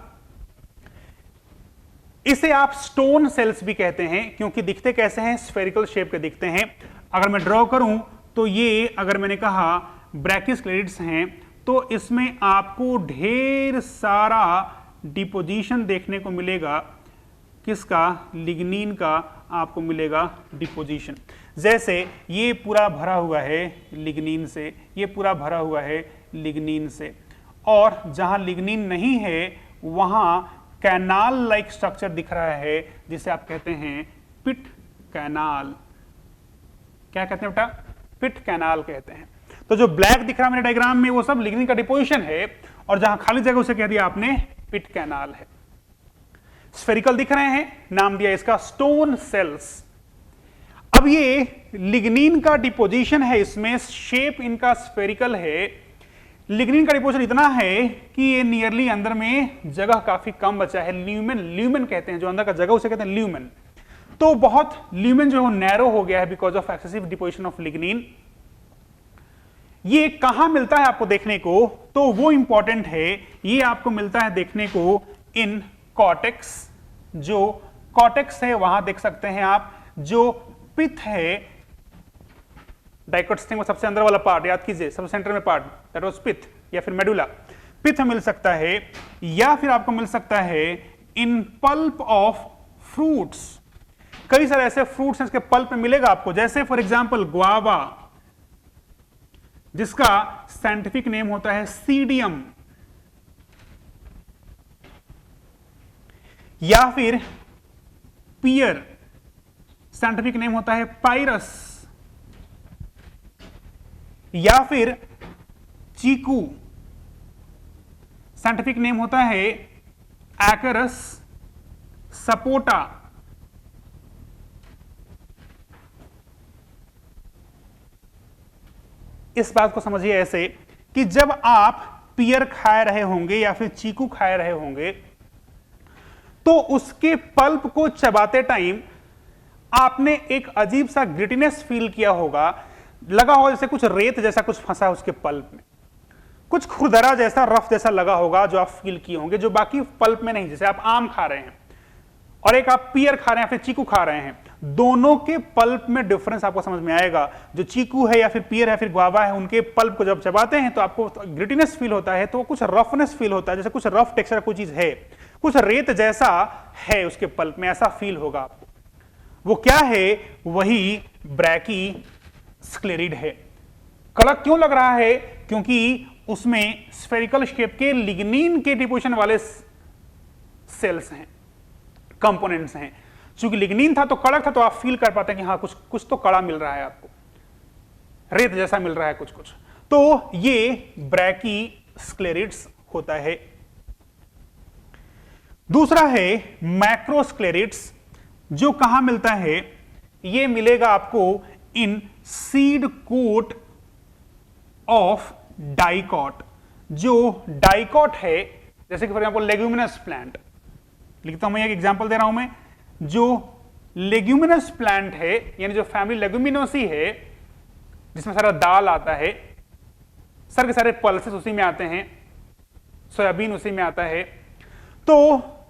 [SPEAKER 1] इसे आप स्टोन सेल्स भी कहते हैं क्योंकि दिखते कैसे हैं, स्फेरिकल शेप के दिखते हैं। अगर मैं ड्रॉ करूं तो ये, अगर मैंने कहा ब्रैकीस्क्लेरिड्स हैं, तो इसमें आपको ढेर सारा डिपोजिशन देखने को मिलेगा। किसका? लिग्निन का आपको मिलेगा डिपोजिशन। जैसे ये पूरा भरा हुआ है लिग्निन से, ये पूरा भरा हुआ है लिग्निन से, और जहां लिग्निन नहीं है वहां कैनाल लाइक स्ट्रक्चर दिख रहा है जिसे आप कहते हैं पिट कैनाल। क्या कहते हैं बेटा? पिट कैनाल कहते हैं। तो जो ब्लैक दिख रहा है मेरे डायग्राम में वो सब लिग्निन का डिपोजिशन है, और जहां खाली जगह उसे कह दिया आपने पिट कैनाल है। स्फेरिकल दिख रहे हैं, नाम दिया इसका स्टोन सेल्स। अब ये लिग्निन का डिपोजिशन है, इसमें शेप इनका स्फेरिकल है। लिग्निन का डिपोजिशन इतना है कि ये नियरली अंदर में जगह काफी कम बचा है। ल्यूमेन, ल्यूमेन कहते हैं जो अंदर का जगह उसे कहते हैं ल्यूमेन। तो बहुत ल्यूमेन जो है नैरो हो गया है because of excessive deposition of lignin. ये कहां मिलता है आपको देखने को, तो वो इंपॉर्टेंट है। ये आपको मिलता है देखने को इन कॉर्टेक्स। जो कॉर्टेक्स है वहां देख सकते हैं आप, जो पिथ है डाइकोट स्टिंग में सबसे अंदर वाला पार्ट याद कीजिए, सबसे सेंटर में पार्ट, दैट वाज पिथ या फिर मेडुला। पिथ मिल सकता है या फिर आपको मिल सकता है इन पल्प ऑफ फ्रूट्स। कई सारे ऐसे फ्रूट्स हैं इसके पल्प में मिलेगा आपको, जैसे फॉर एग्जांपल गुआवा, जिसका साइंटिफिक नेम होता है सीडियम, या फिर पियर, साइंटिफिक नेम होता है पाइरस, या फिर चीकू, साइंटिफिक नेम होता है एकारस सपोटा। इस बात को समझिए ऐसे कि जब आप पियर खा रहे होंगे या फिर चीकू खा रहे होंगे तो उसके पल्प को चबाते टाइम आपने एक अजीब सा ग्रिटीनेस फील किया होगा, लगा होगा जैसे कुछ रेत जैसा कुछ फंसा है उसके पल्प में, कुछ खुरदरा जैसा रफ जैसा लगा होगा जो आप फील किए होंगे, जो बाकी पल्प में नहीं। जैसे आप आम खा रहे हैं और एक आप पियर खा रहे हैं, फिर चीकू खा रहे हैं, दोनों के पल्प में डिफरेंस आपको समझ में आएगा। जो चीकू है या फिर पियर है फिर गुआवा है, उनके पल्प को जब चबाते हैं तो आपको ग्रिटीनेस फील होता है, तो कुछ रफनेस फील होता है, जैसे कुछ रफ टेक्सचर कोई चीज है, कुछ रेत जैसा है उसके पल्प में, ऐसा फील होगा आपको। वो क्या है? वही ब्रैकी स्क्लेरिड है। कड़क क्यों लग रहा है? क्योंकि उसमें स्फेरिकल शेप के लिग्निन के डिपोजिशन वाले सेल्स हैं, कंपोनेंट्स हैं। चूंकि लिग्निन था तो कड़क था, तो आप फील कर पाते हैं कि हाँ कुछ कुछ तो कड़ा मिल रहा है आपको, रेत जैसा मिल रहा है कुछ कुछ। तो ये ब्रैकी स्क्लेरिड्स होता है। दूसरा है मैक्रोस्क्लेरिड्स, जो कहां मिलता है? ये मिलेगा आपको इन सीड कोट ऑफ डाइकॉट। जो डाइकॉट है, जैसे कि फॉर एग्जांपल लेग्यूमिनस प्लांट, लिखता हूं मैं, एक एग्जांपल दे रहा हूं मैं। जो लेग्यूमिनस प्लांट है, यानी जो फैमिली लेग्यूमिनोसी है, जिसमें सारा दाल आता है, सारे के सारे पल्सेस उसी में आते हैं, सोयाबीन उसी में आता है। तो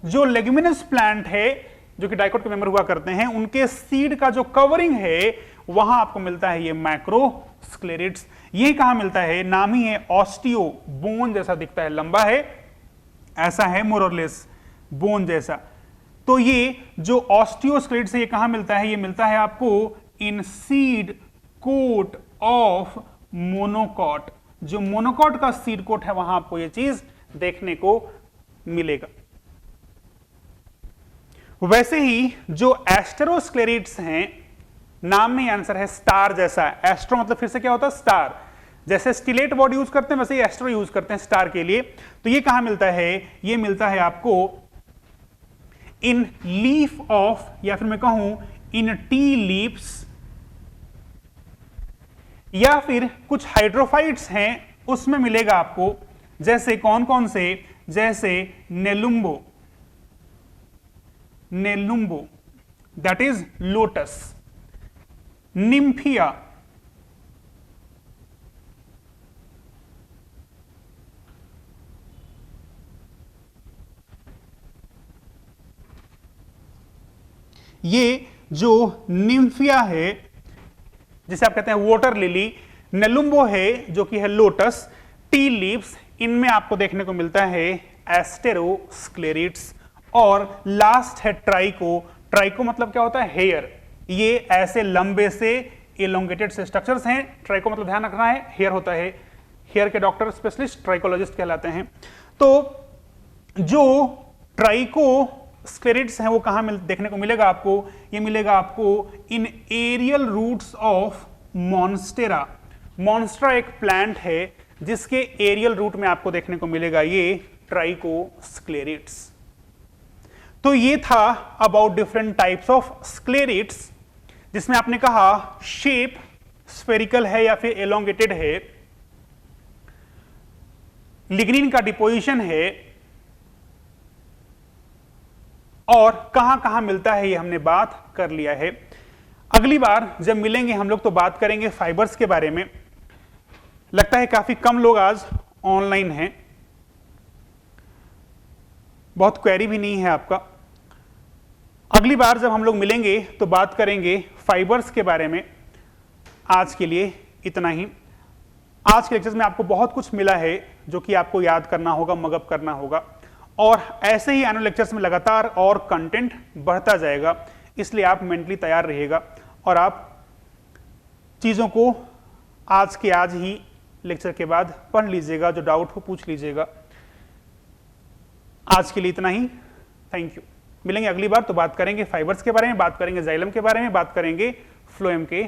[SPEAKER 1] जो लेग्यूमिनस प्लांट है जो कि डाइकोट के मेंबर हुआ करते हैं, उनके सीड का जो कवरिंग है वहां आपको मिलता है ये मैक्रोस्क्लेरिड्स। ये कहां मिलता है? नाम ही है ऑस्टियो, बोन जैसा दिखता है, लंबा है, ऐसा है मोर और लेस बोन जैसा। तो ये जो ऑस्टियोस्क्लेरिड्स है ये कहां मिलता है? ये मिलता है आपको इन सीड कोट ऑफ मोनोकॉट। जो मोनोकॉट का सीड कोट है वहां आपको ये चीज देखने को मिलेगा। वैसे ही जो एस्टेरोस्क्लेरिड्स हैं, नाम में आंसर है स्टार जैसा। एस्ट्रो मतलब फिर से क्या होता है? स्टार। जैसे स्टिलेट बॉडी यूज करते हैं वैसे ही एस्ट्रो यूज करते हैं स्टार के लिए। तो ये कहां मिलता है? ये मिलता है आपको इन लीफ ऑफ, या फिर मैं कहूं इन टी लीव्स, या फिर कुछ हाइड्रोफाइट्स हैं उसमें मिलेगा आपको। जैसे कौन कौन से? जैसे Nelumbo, Nelumbo that is lotus, Nymphaea, ये जो निम्फिया है जिसे आप कहते हैं वाटर लिली, नेलुम्बो है जो कि है लोटस, टी लीव्स, इनमें आपको देखने को मिलता है एस्टेरोस्क्लेरिड्स। और लास्ट है ट्राइको। ट्राइको मतलब क्या होता है? हेयर। ये ऐसे लंबे से एलोंगेटेड से स्ट्रक्चर्स हैं। ट्राइको मतलब ध्यान रखना है हेयर होता है। हेयर के डॉक्टर स्पेशलिस्ट ट्राइकोलॉजिस्ट कहलाते हैं। तो जो ट्राइको स्क्लेरिड्स हैं वो कहां देखने को मिलेगा आपको? ये मिलेगा आपको in aerial roots of Monstera. Monstera एक प्लांट है जिसके एरियल रूट में आपको देखने को मिलेगा ये ट्राइको स्क्लेरिड्स। तो ये था अबाउट डिफरेंट टाइप्स ऑफ स्क्लेरिड्स, जिसमें आपने कहा शेप स्फेरिकल है या फिर एलोंगेटेड है, लिग्निन का डिपोजिशन है, और कहां कहां मिलता है ये हमने बात कर लिया है। अगली बार जब मिलेंगे हम लोग तो बात करेंगे फाइबर्स के बारे में। लगता है काफी कम लोग आज ऑनलाइन हैं, बहुत क्वेरी भी नहीं है आपका। अगली बार जब हम लोग मिलेंगे तो बात करेंगे फाइबर्स के बारे में। आज के लिए इतना ही। आज के लेक्चर्स में आपको बहुत कुछ मिला है जो कि आपको याद करना होगा, मगअप करना होगा, और ऐसे ही एनुअल लेक्चर्स में लगातार और कंटेंट बढ़ता जाएगा, इसलिए आप मेंटली तैयार रहिएगा और आप चीज़ों को आज के आज ही लेक्चर के बाद पढ़ लीजिएगा, जो डाउट हो पूछ लीजिएगा। आज के लिए इतना ही, थैंक यू। मिलेंगे अगली बार, तो बात करेंगे फाइबर्स के बारे में, बात करेंगे जाइलम के बारे में, बात करेंगे फ्लोएम के